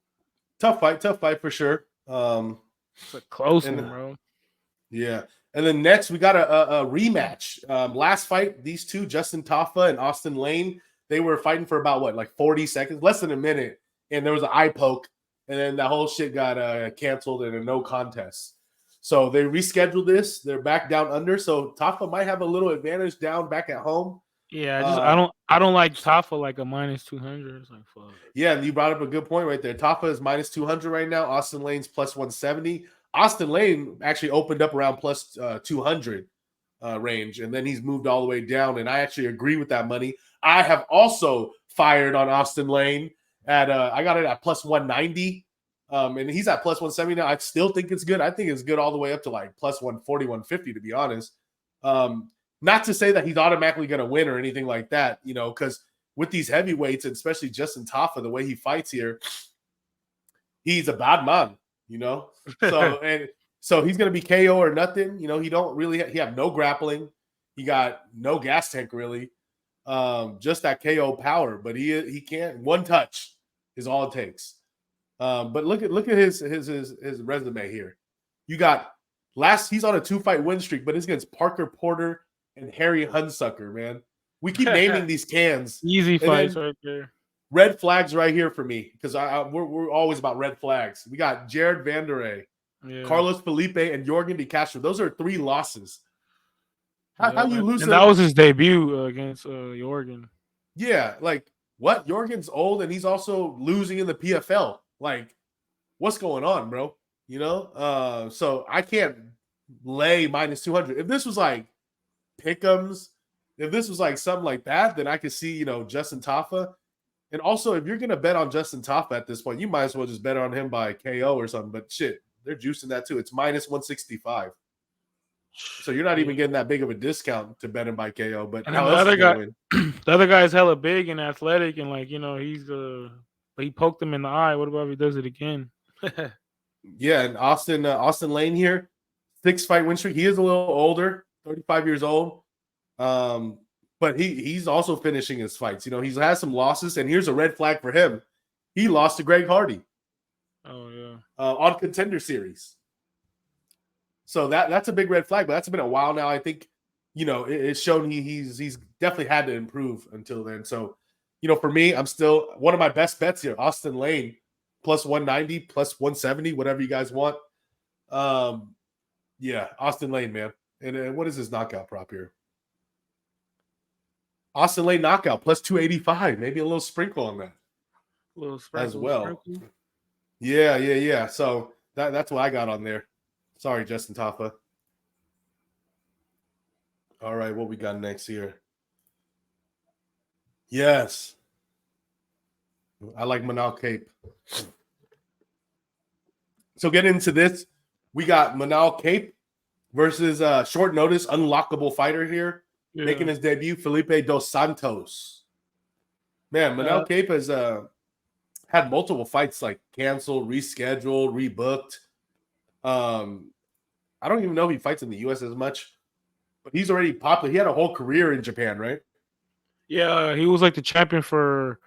tough fight for sure. It's a close one, bro. Yeah, and then next we got a rematch. Last fight, these two, Justin Tafa and Austin Lane, they were fighting for about 40 seconds, less than a minute, and there was an eye poke, and then that whole shit got canceled in a no contest. So they rescheduled this. They're back down under. So Tafa might have a little advantage down back at home. Yeah, I don't like Tafa like a minus 200. It's like fuck. Yeah, and you brought up a good point right there. Tafa is minus 200 right now. Austin Lane's plus 170. Austin Lane actually opened up around plus 200 range, and then he's moved all the way down. And I actually agree with that money. I have also fired on Austin Lane at I got it at plus 190. And he's at plus 170 now. I still think it's good. I think it's good all the way up to like plus 140, 150, to be honest. Not to say that he's automatically going to win or anything like that, because with these heavyweights, and especially Justin Tafa, the way he fights here, he's a bad man, So he's going to be KO or nothing. He don't really he have no grappling. He got no gas tank really. Just that KO power, but he can't. One touch is all it takes. But look at his resume here. You got he's on a 2-fight win streak, but it's against Parker Porter and Harry Hunsucker, man. We keep naming these cans. Easy fights right there. Red flags right here for me, because we're always about red flags. We got Jared Vanderay, Carlos Felipe, and Jorgen De Castro. Those are 3 losses. How you lose? And that was his debut against Jorgen. Yeah, like what? Jorgen's old, and he's also losing in the PFL. Like, what's going on, bro? So I can't lay minus 200. If this was like pick'ems, if this was like something like that, then I could see, Justin Tafa. And also, if you're going to bet on Justin Tafa at this point, you might as well just bet on him by KO or something. But shit, they're juicing that too. It's minus 165. So you're not even getting that big of a discount to bet him by KO. But and how else the other guy's hella big and athletic, and like, he's he poked him in the eye. What about if he does it again? Yeah, and Austin Lane here, 6-fight win streak. He is a little older, 35 years old. But he's also finishing his fights. He's had some losses, and here's a red flag for him. He lost to Greg Hardy. Oh yeah. On Contender Series. So that's a big red flag, but that's been a while now. I think, it's shown he's definitely had to improve until then. So, for me, I'm still one of my best bets here. Austin Lane, plus 190, plus 170, whatever you guys want. Yeah, Austin Lane, man. And what is his knockout prop here? Austin Lane knockout, plus 285. Maybe a little sprinkle on that. A little sprinkle as well. Sprinkle. Yeah. So that's what I got on there. Sorry, Justin Tafa. All right, what we got next here? Yes. I like Manal Cape. So get into this. We got Manal Cape versus short notice unlockable fighter here, making his debut, Felipe Dos Santos. Man, Manal Cape has had multiple fights like canceled, rescheduled, rebooked. I don't even know if he fights in the U.S. as much, but he's already popular. He had a whole career in Japan, right? Yeah, he was like the champion for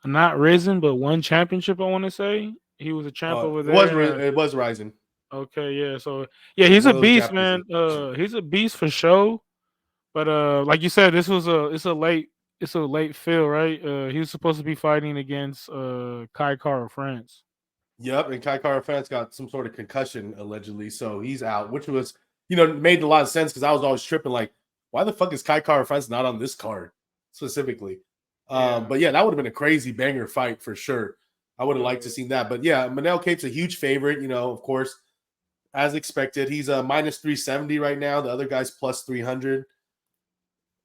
not Risen, but one championship, I want to say. He was a champ over there. It was Rising. Okay, yeah. So yeah, he's a beast, man. He's a beast for sure. But like you said, it's a late fill, right? He was supposed to be fighting against Kai Kara France. Yep, and Kai Kara France got some sort of concussion allegedly, so he's out, which was, made a lot of sense because I was always tripping like, why the fuck is Kai Kara France not on this card specifically? But yeah, that would have been a crazy banger fight for sure. I would have liked to seen that. But yeah, Manel Cape's a huge favorite, of course, as expected. He's a minus 370 right now. The other guy's plus 300.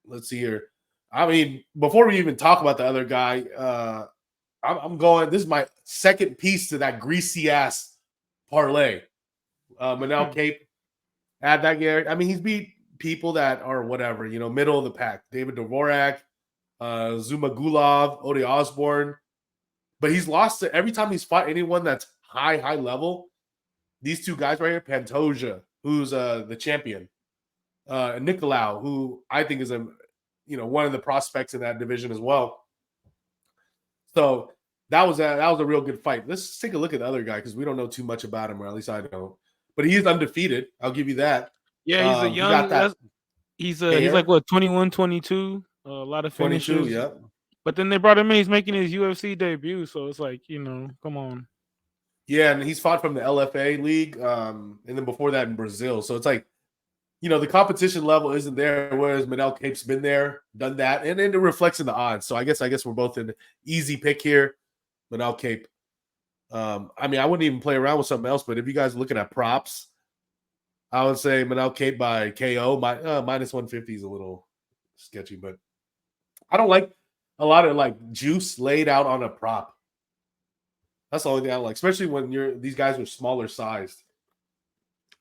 Let's see here. I mean, before we even talk about the other guy, I'm going. This is my second piece to that greasy ass parlay. Manel Cape, add that guy. I mean, he's beat people that are whatever, middle of the pack. David Dvorak, Zuma Gulov, Ode Osborne. But he's lost to every time he's fought anyone that's high level. These 2 guys right here, Pantoja, who's the champion, Nicolau, who I think is one of the prospects in that division as well. So that was a real good fight. Let's take a look at the other guy because we don't know too much about him, or at least I don't. But he is undefeated. I'll give you that. Yeah, he's a young. He's like what 21, 22. A lot of finishes. 22, yeah. But then they brought him in. He's making his UFC debut, so it's like, come on. Yeah, and he's fought from the LFA league, and then before that in Brazil. So it's like, the competition level isn't there, whereas Manel Cape's been there, done that, and then it reflects in the odds. So I guess we're both in easy pick here, Manel Cape. I mean, I wouldn't even play around with something else, but if you guys are looking at props, I would say Manel Cape by KO. Minus 150 is a little sketchy, but I don't like a lot of like juice laid out on a prop. That's the only thing I like, especially when these guys are smaller sized.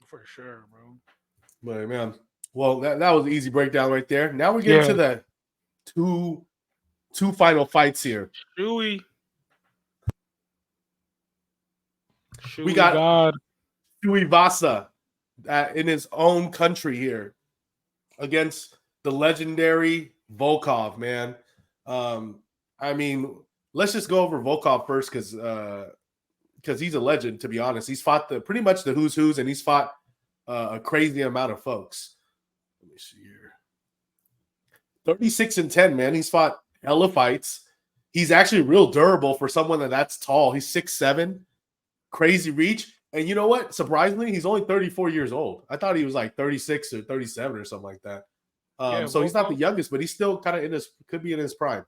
For sure, bro. But man, well, that was an easy breakdown right there. Now we're getting Yeah. to the two final fights here. We got God. Tuivasa in his own country here against the legendary Volkov, man. I mean, let's just go over Volkov first because he's a legend, to be honest. He's fought pretty much the who's, and he's fought a crazy amount of folks. Let me see here. 36-10, man. He's fought hella fights. He's actually real durable for someone that's tall. He's 6'7", crazy reach. And you know what? Surprisingly, he's only 34 years old. I thought he was like 36 or 37 or something like that. So he's not the youngest, but he's still kind of could be in his prime.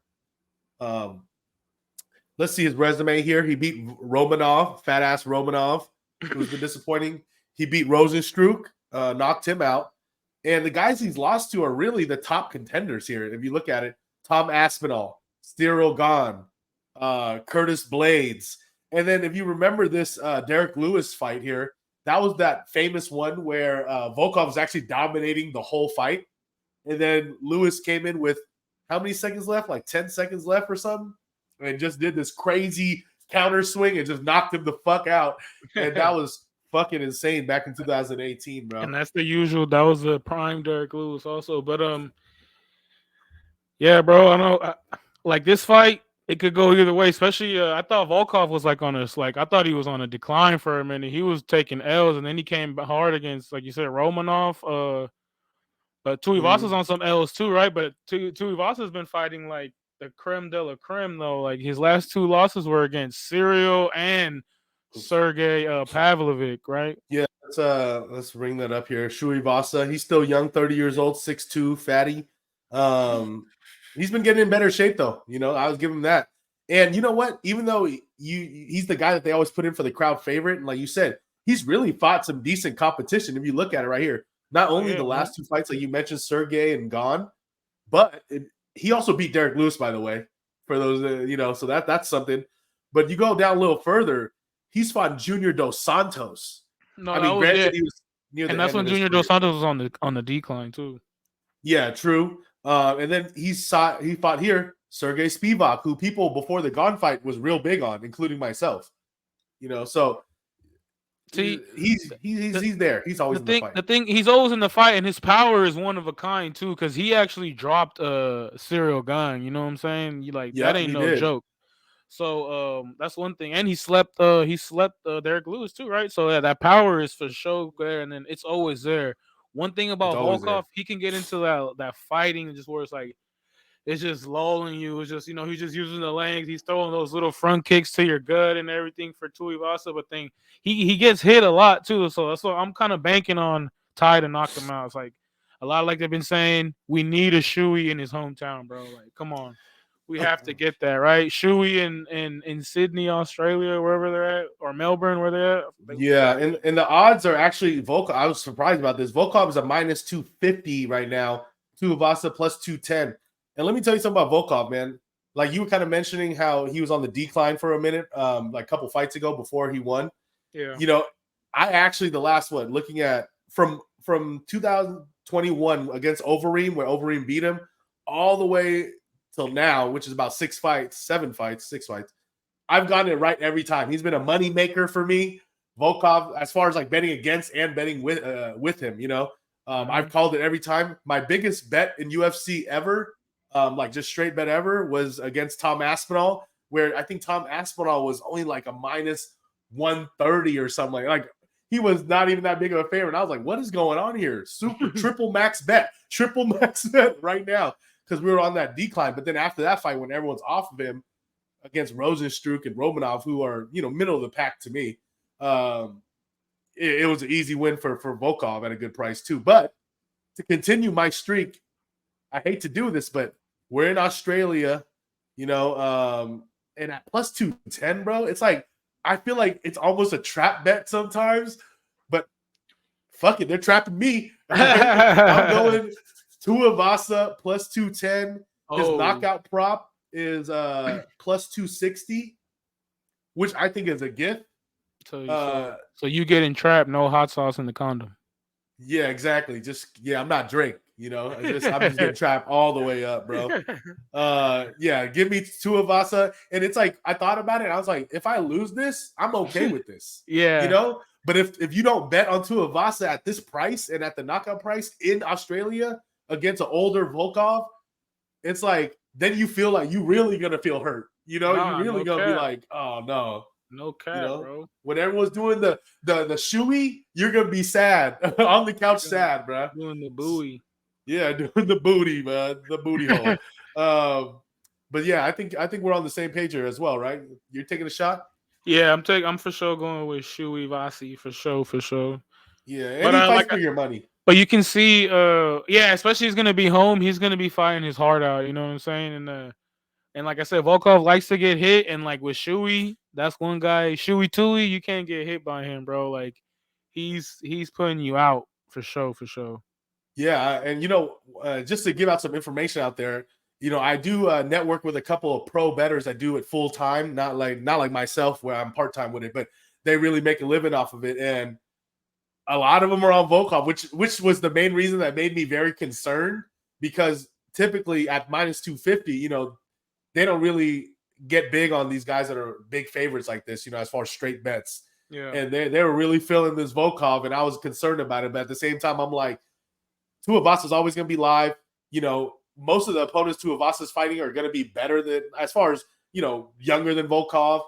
Let's see his resume here. He beat Romanov, fat ass Romanov, who's been disappointing. He beat Rosenstruck, knocked him out. And the guys he's lost to are really the top contenders here. If you look at it, Tom Aspinall, Cyril Gahn, Curtis Blades. And then if you remember this Derek Lewis fight here, that was that famous one where Volkov was actually dominating the whole fight. And then Lewis came in with how many seconds left? Like 10 seconds left or something? And just did this crazy counter swing and just knocked him the fuck out. And that was fucking insane back in 2018, bro. And that's the usual. That was a prime Derek Lewis also. But yeah, bro. I know. Like this fight, it could go either way. Especially, I thought Volkov was like on this. Like I thought he was on a decline for a minute. He was taking L's, and then he came hard against, like you said, Romanov. But Tuivasa's on some L's too, right? But Tuivasa's been fighting like the creme de la creme though. Like his last two losses were against Cyril and Sergey Pavlovich, right? Yeah, let's bring that up here. Tuivasa, he's still young, 30 years old, 6'2", fatty. He's been getting in better shape though. I was giving him that. And you know what? Even though he's the guy that they always put in for the crowd favorite, and like you said, he's really fought some decent competition. If you look at it right here, not only the last two fights, like you mentioned, Sergey and Gahn, but he also beat Derek Lewis, by the way, for those, so that's something. But you go down a little further, he's fought Junior Dos Santos. No, I mean, granted, he was near and that's when Junior Dos Santos was on the decline too. Yeah, true. And then he fought here Sergey Spivak, who people before the Gahn fight was real big on, including myself. So. See, he's there. He's always in the fight. The thing, he's always in the fight, and his power is one of a kind too, because he actually dropped Cyril Gahn. You know what I'm saying? That ain't no joke. So that's one thing, and he slept Derek Lewis too, right? So yeah, that power is for sure there, and then it's always there. One thing about Volkov, he can get into that fighting, just where it's like it's just lulling you. It's just, he's just using the legs. He's throwing those little front kicks to your gut and everything for Tuivasa. But then he gets hit a lot too. So that's what I'm kind of banking on Ty to knock him out. It's like a lot like they've been saying, we need a Shuey in his hometown, bro. Like, come on. We have to get that, right? Shuey in Sydney, Australia, wherever they're at, or Melbourne, where they're at. Yeah, and the odds are actually Volkov. I was surprised about this. Volkov is a minus 250 right now. Tuivasa plus 210. And let me tell you something about Volkov, man. Like you were kind of mentioning how he was on the decline for a minute, like a couple fights ago before he won. Yeah. I actually the last one looking at from 2021 against Overeem, where Overeem beat him, all the way till now, which is about 6 fights. I've gotten it right every time. He's been a money maker for me. Volkov, as far as like betting against and betting with him, I've called it every time. My biggest bet in UFC ever, like just straight bet ever, was against Tom Aspinall, where I think Tom Aspinall was only like a minus 130 or something. Like he was not even that big of a favorite. And I was like, what is going on here? Triple max bet right now, because we were on that decline. But then after that fight, when everyone's off of him against Rosenstruck and Romanov, who are, middle of the pack to me, Um, it was an easy win for Volkov at a good price too. But to continue my streak, I hate to do this, but we're in Australia, and at plus 210, bro. It's like I feel like it's almost a trap bet sometimes, but fuck it, they're trapping me. All right? I'm going Tuivasa plus 210. His knockout prop is plus 260, which I think is a gift. So you getting trapped, no hot sauce in the condom. Yeah, exactly. I'm not Drake, I'm just getting trapped all the way up, bro. Yeah, give me Tuivasa. And it's like I thought about it, and I was like, if I lose this, I'm okay with this. Yeah. But if you don't bet on Tuivasa at this price and at the knockout price in Australia against an older Volkov, it's like then you feel like you really gonna feel hurt. Nah, you're really no gonna be cap. like, oh no. No cap, bro. When everyone's doing the shoey, you're gonna be sad on the couch, sad, bro. Doing the buoy. Yeah, doing the booty, man, the booty hole. But yeah, I think we're on the same page here as well, right? You're taking a shot. Yeah, I'm for sure going with Shui Vasi for sure. Yeah, and he fights for your money. But you can see, yeah, especially he's gonna be home. He's gonna be fighting his heart out. You know what I'm saying? And like I said, Volkov likes to get hit, and like with Shui, that's one guy. Shui Tui, you can't get hit by him, bro. Like he's putting you out for sure. Yeah, and just to give out some information out there, I do network with a couple of pro bettors that do it full time, not like myself where I'm part time with it, but they really make a living off of it, and a lot of them are on Volkov, which was the main reason that made me very concerned, because typically at minus 250, they don't really get big on these guys that are big favorites like this, as far as straight bets. Yeah. And they were really feeling this Volkov, and I was concerned about it. But at the same time, I'm like, Tuivasa is always going to be live. Most of the opponents Tuivasa's fighting are going to be better than, as far as, younger than Volkov.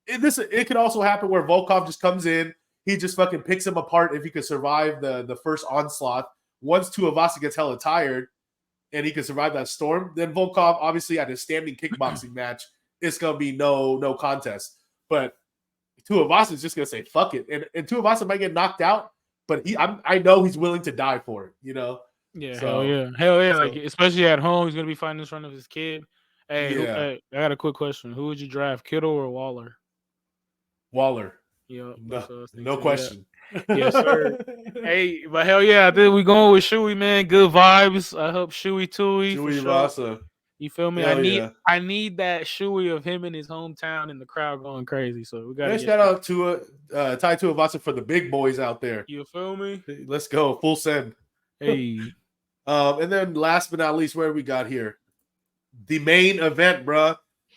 It could also happen where Volkov just comes in, he just fucking picks him apart if he could survive the first onslaught. Once Tuivasa gets hella tired and he can survive that storm, then Volkov, obviously at his standing kickboxing match, it's going to be no contest. But Tuivasa is just going to say, fuck it. And Tuivasa might get knocked out, but I know he's willing to die for it, Yeah, so, hell yeah. Like, especially at home, he's going to be fighting in front of his kid. Hey, I got a quick question. Who would you draft, Kittle or Waller? Waller. Yeah, no question. Yes, sir. Hey, but hell yeah, I think we going with Shui, man. Good vibes. I hope Shui Tui. Shui Vasa. You feel me? Hell I need that Shui of him in his hometown and the crowd going crazy. So we got to shout out to Tai Tuivasa for the big boys out there. You feel me? Let's go full send. Hey. And then last but not least, where we got here, the main event, bruh.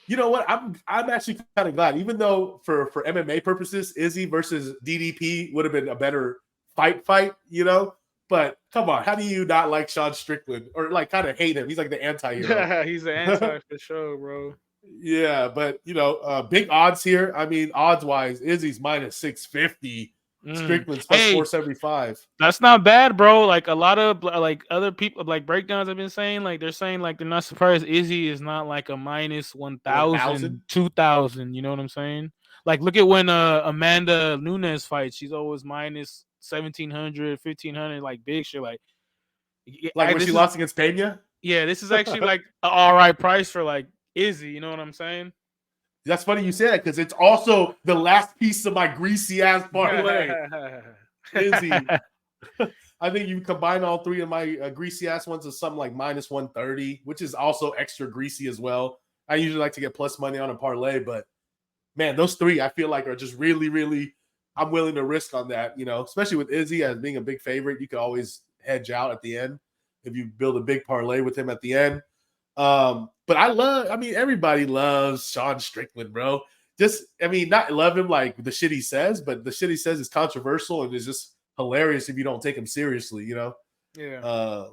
You know what? I'm actually kind of glad, even though for MMA purposes, Izzy versus DDP would have been a better fight, But come on, how do you not like Sean Strickland or like kind of hate him? He's like the anti-hero. He's the anti for sure, bro. Yeah, but big odds here. I mean, odds wise, Izzy's minus 650. Strickland's plus 475. That's not bad, bro. Like a lot of like other people, like breakdowns have been saying, like they're saying like they're not surprised Izzy is not like a minus 1,000, 2,000. You know what I'm saying? Like look at when Amanda Nunes fights, she's always minus 1,700, 1,500, like big shit. Like when she lost against Pena. Yeah, this is actually like an all right price for like Izzy. You know what I'm saying? That's funny you say that because it's also the last piece of my greasy ass parlay. Izzy. I think you combine all three of my greasy ass ones is something like minus 130, which is also extra greasy as well. I usually like to get plus money on a parlay, but man, those three I feel like are just really, really, I'm willing to risk on that, especially with Izzy as being a big favorite. You could always hedge out at the end if you build a big parlay with him at the end. But everybody loves Sean Strickland, bro. Not love him like the shit he says, but the shit he says is controversial and is just hilarious if you don't take him seriously, Yeah.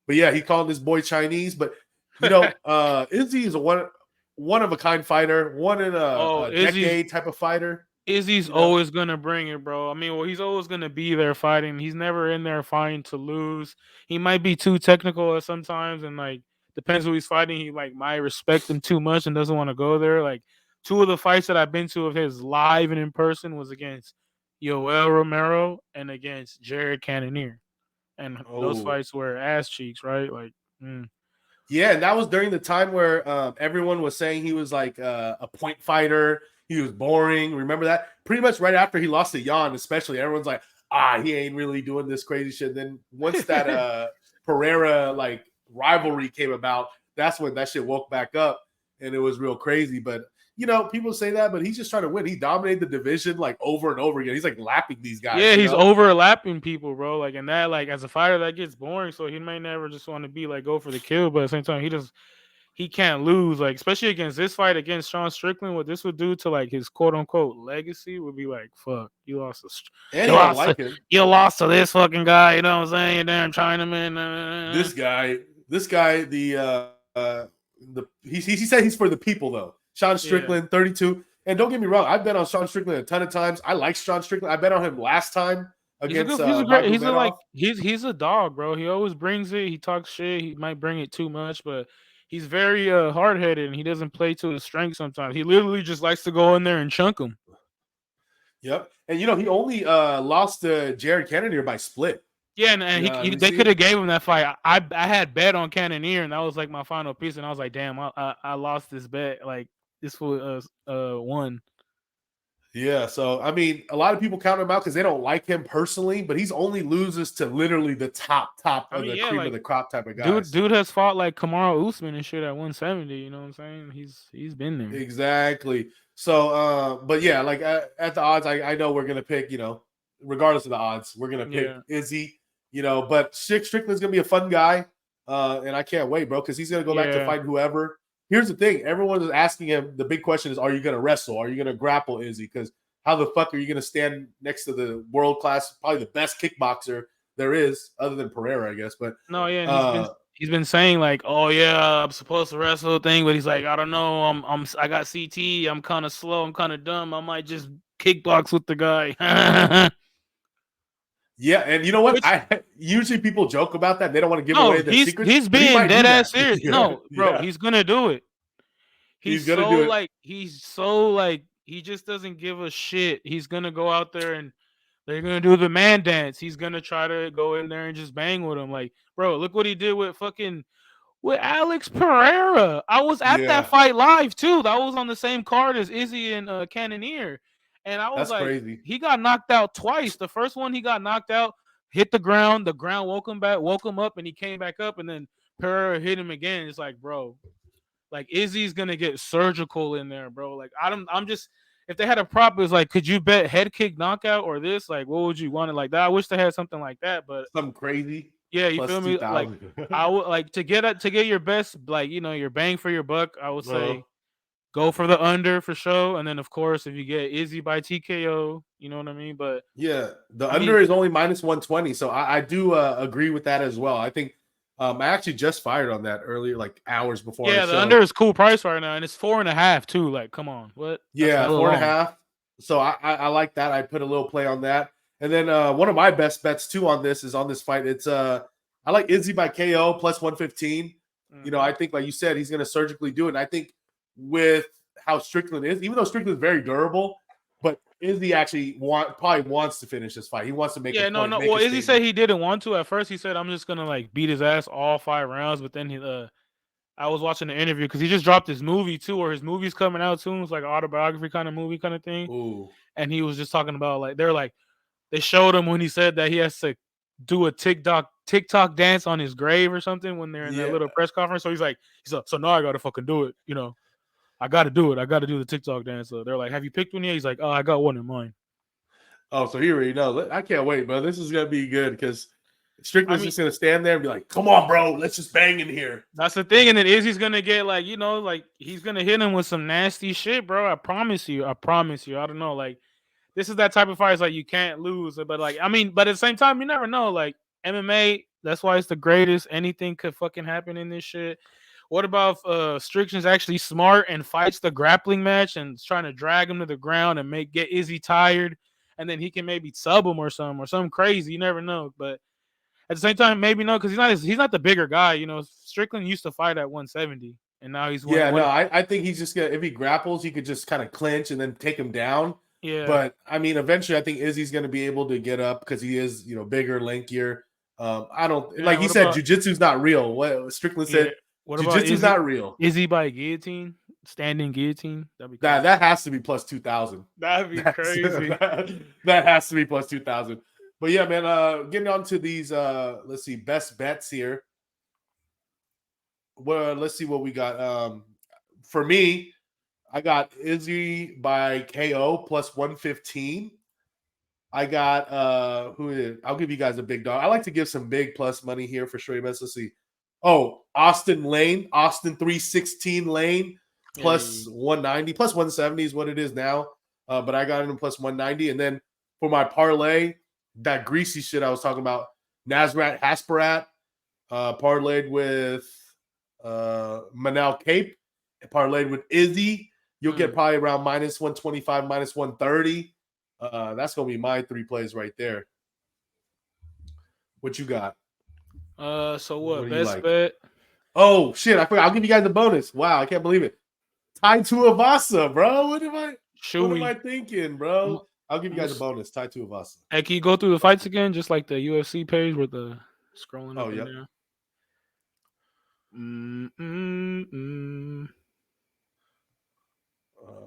But yeah, he called this boy Chinese, but Izzy is a one of a kind fighter, one in a decade type of fighter. Izzy's always gonna bring it, bro. I mean, he's always gonna be there fighting. He's never in there fighting to lose. He might be too technical at sometimes, and like depends who he's fighting. He like might respect him too much and doesn't want to go there. Like, two of the fights that I've been to of his live and in person was against Yoel Romero and against Jared Cannonier, and those Oh. fights were ass cheeks, right? Like, Yeah, and that was during the time where everyone was saying he was like a point fighter. He was boring. Remember that? Pretty much right after he lost to Jan, especially, everyone's like, he ain't really doing this crazy shit. Then once that Pereira like rivalry came about, that's when that shit woke back up and it was real crazy. But people say that, but he's just trying to win. He dominated the division like over and over again. He's like lapping these guys. yeah, he's overlapping people, bro. Like, and that, like, as a fighter, that gets boring. So he may never just want to be like go for the kill, but at the same time, he can't lose. Like, especially against this fight against Sean Strickland, what this would do to like his quote unquote legacy would be like, fuck, you lost and he don't like him. You lost to this fucking guy. You know what I'm saying? You damn Chinaman. This guy, he said he's for the people though. Sean Strickland, 32. And don't get me wrong, I've bet on Sean Strickland a ton of times. I like Sean Strickland. I bet on him last time against he's a dog, bro. He always brings it. He talks shit. He might bring it too much, but he's very hard headed and he doesn't play to his strength sometimes. He literally just likes to go in there and chunk him. Yep. And he only lost to Jared Cannonier by split. Yeah, and they could have gave him that fight. I had bet on Cannonier, and that was like my final piece, and I was like, damn, I lost this bet. Like, this was won. Yeah, so I mean, a lot of people count him out because they don't like him personally, but he's only loses to literally the top of the cream of the crop type of guys. Dude has fought like Kamaru Usman and shit at 170. You know what I'm saying? He's been there. Exactly. So, but yeah, like at the odds, I know we're gonna pick. Regardless of the odds, we're gonna pick Izzy. But Strickland's gonna be a fun guy, and I can't wait, bro, because he's gonna go back to fight whoever. Here's the thing: everyone is asking him. The big question is, are you gonna wrestle? Are you gonna grapple Izzy? Because how the fuck are you gonna stand next to the world class, probably the best kickboxer there is, other than Pereira, I guess. But no, yeah, he's been saying like, oh yeah, I'm supposed to wrestle thing, but he's like, I don't know, I got CT, I'm kind of slow, I'm kind of dumb, I might just kickbox with the guy. Yeah, and you know what? Usually people joke about that. They don't want to give away their secrets. He's being dead ass serious. No, bro, he's gonna do it. He's gonna do it. He just doesn't give a shit. He's gonna go out there and they're gonna do the man dance. He's gonna try to go in there and just bang with him. Like, bro, look what he did with Alex Pereira. I was at that fight live too. That was on the same card as Izzy and Cannonier. And I was crazy. He got knocked out twice. The first one he got knocked out, hit the ground woke him up, and he came back up, and then Pereira hit him again. It's like, bro, like Izzy's gonna get surgical in there, bro. Like, I'm just, if they had a prop, it was like, could you bet head kick knockout or this? Like, what would you want it like that? I wish they had something like that, but something crazy. Yeah, you feel me? Like, I would like to get your best, like, your bang for your buck. I would say go for the under for sure, and then of course if you get Izzy by TKO, you know what I mean. But yeah, the under is only minus 120, so I do agree with that as well. I think I actually just fired on that earlier, like hours before. Yeah, the under is cool price right now, and it's 4.5 too. Like, come on, what? Yeah, 4.5. So I like that. I put a little play on that, and then one of my best bets too on this is on this fight. It's I like Izzy by KO plus 115. I think, like you said, he's going to surgically do it. And I think with how Strickland is, even though Strickland is very durable, but Izzy actually probably wants to finish this fight. He wants to make a point. Well, Izzy said he didn't want to at first. He said, I'm just going to like beat his ass all 5 rounds. But then I was watching the interview because he just dropped his movie too, or his movie's coming out soon. It's like an autobiography kind of movie kind of thing. Ooh. And he was just talking about they showed him when he said that he has to do a TikTok dance on his grave or something when they're in that little press conference. So he's like, so now I got to fucking do it. I got to do it. I got to do the TikTok dance. So they're like, have you picked one yet? He's like, oh, I got one in mind. Oh, so he already knows. I can't wait, bro. This is going to be good because Strickland's just going to stand there and be like, come on, bro. Let's just bang in here. That's the thing. And then Izzy's going to get he's going to hit him with some nasty shit, bro. I promise you. I don't know. Like, this is that type of fight. It's like you can't lose. But but at the same time, you never know. Like, MMA, that's why it's the greatest. Anything could fucking happen in this shit. What about if Strickland's actually smart and fights the grappling match and is trying to drag him to the ground and get Izzy tired, and then he can maybe sub him or something crazy. You never know. But at the same time, maybe no, because he's not the bigger guy. Strickland used to fight at 170, and now he's Yeah, no, I think he's just gonna, if he grapples, he could just kind of clinch and then take him down. Yeah, But I mean, eventually, I think Izzy's gonna be able to get up because he is, bigger, lankier. I don't yeah. like he What said, about jujitsu's not real. What Strickland yeah? said, What about jujitsu's not real. Izzy by guillotine, standing guillotine? That'd be crazy. That has to be plus 2,000. That'd be That's crazy. that has to be plus 2,000. But yeah, man. Getting on to these, let's see, best bets here. Well, let's see what we got. For me, I got Izzy by KO plus 115. I got who is, I'll give you guys a big dog. I like to give some big plus money here for straight bets. Let's see. Oh, Austin 316 Lane plus 190, plus 170 is what it is now. But I got him plus 190. And then for my parlay, that greasy shit I was talking about, Nasrat Hasparat, parlayed with Manel Cape, parlayed with Izzy. You'll get probably around minus 125, minus 130. That's gonna be my 3 plays right there. What you got? So what? do you Best like? bet. Oh shit! I forgot. I'll give you guys a bonus. Wow, I can't believe it. Tai Tuivasa, bro. What am I thinking, bro? I'll give you guys a bonus. Tai Tuivasa. Hey, can you go through the fights again, just like the UFC page with the scrolling up yep. there?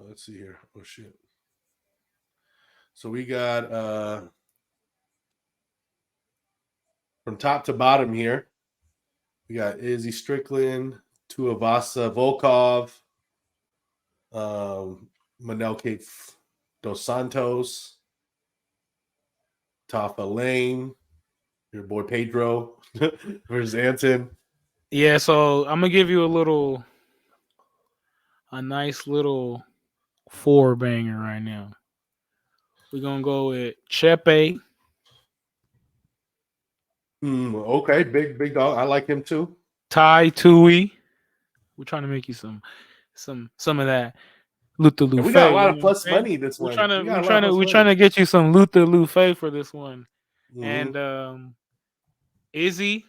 Let's see here. Oh shit. So we got from top to bottom here. We got Izzy Strickland, Tuivasa, Volkov, Manel Cape Dos Santos, Tafa Lane, your boy Pedro versus Anton. Yeah, so I'm gonna give you a nice little 4 banger right now. We're gonna go with Chepe. Okay, big dog. I like him too. Tai Tui. We're trying to make you some of that Luther And we got a Lufe. lot You of know what I'm plus saying? money this We're one. trying to We got a lot of plus we're money. trying to get you some Luther Lufe for this one. Mm-hmm. And Izzy.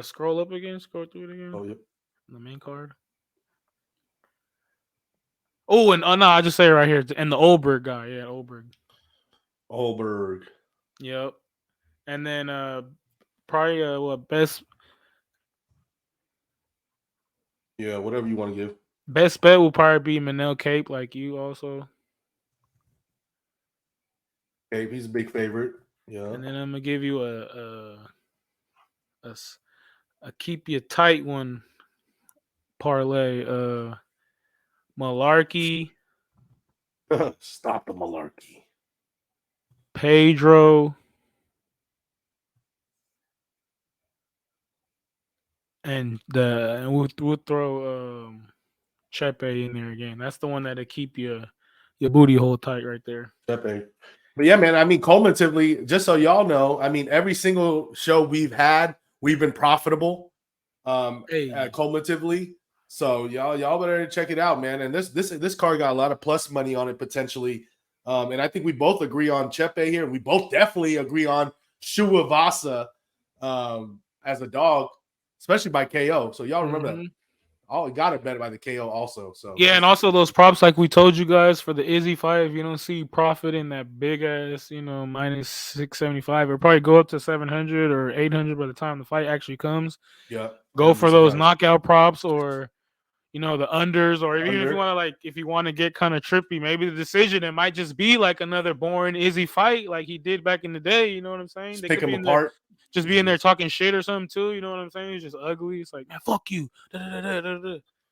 Scroll up again. Scroll through it again. Oh, yep. The main card. Oh, and no, I just say it right here. And the Olberg guy, yeah, Olberg. Yep. And then probably what best? Yeah, whatever you want to give. Best bet will probably be Manel Cape, like you also. Cape, he's a big favorite. Yeah. And then I'm gonna give you a keep you tight one parlay. Malarkey. Stop the malarkey. Pedro. And we'll throw Chepe in there again. That's the one that'll keep your booty hole tight right there. Chepe. But yeah, man, I mean, cumulatively, just so y'all know, I mean, every single show we've had, we've been profitable cumulatively. So y'all better check it out, man. And this card got a lot of plus money on it potentially. And I think we both agree on Chepe here. We both definitely agree on Tuivasa as a dog, especially by KO. So y'all remember that. Oh, got it bet by the KO also. So yeah, and also those props, like we told you guys for the Izzy fight. If you don't see profit in that big ass, minus 675, it'll probably go up to 700 or 800 by the time the fight actually comes. Yeah, go for those knockout props, or the unders, or even if you want to if you want to get kind of trippy, maybe the decision it might just be like another boring Izzy fight, like he did back in the day. You know what I'm saying? Just pick him apart. Just be in there talking shit or something too. You know what I'm saying? He's just ugly. It's like, man, fuck you.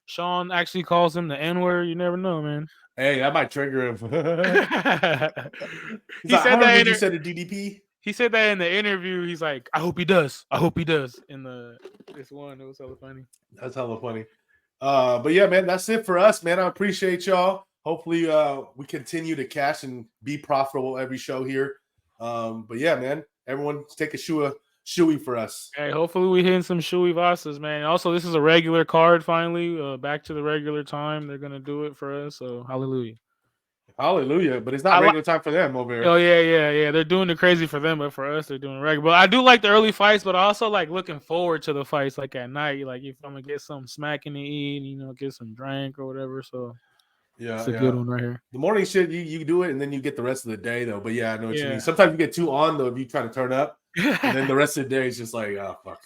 Sean actually calls him the N-word. You never know, man. Hey, that might trigger him. He said that. You said a DDP. He said that in the interview. He's like, I hope he does. I hope he does. In this one, it was hella funny. That's hella funny. But yeah, man, that's it for us, man. I appreciate y'all. Hopefully, we continue to cash and be profitable every show here. But yeah, man, everyone take a shoey for us. Hey, hopefully we hitting some shoey Vasas, man. Also, this is a regular card finally. Back to the regular time. They're gonna do it for us. So hallelujah. Hallelujah. But it's not regular time for them over here. Oh yeah. They're doing the crazy for them, but for us, they're doing regular. But I do like the early fights, but I also like looking forward to the fights, like at night. Like if I'm gonna get some smacking to eat, get some drink or whatever. So Yeah, it's a good one right here. The morning shit, you do it, and then you get the rest of the day though. But yeah, I know what you mean. Yeah. Sometimes you get too on though if you try to turn up, and then the rest of the day is just like, oh fuck.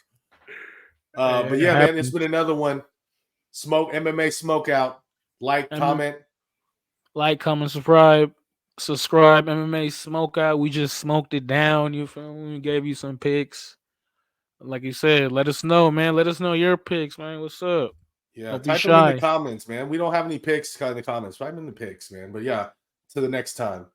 But yeah, man, it's been another one. MMA SmokeOut. Comment. Like, comment, subscribe. MMA SmokeOut. We just smoked it down. You feel me? We gave you some picks. Like you said, let us know, man. Let us know your picks, man. What's up? Yeah, type them in the comments, man. We don't have any picks in the comments. Type in the picks, man. But yeah, to the next time.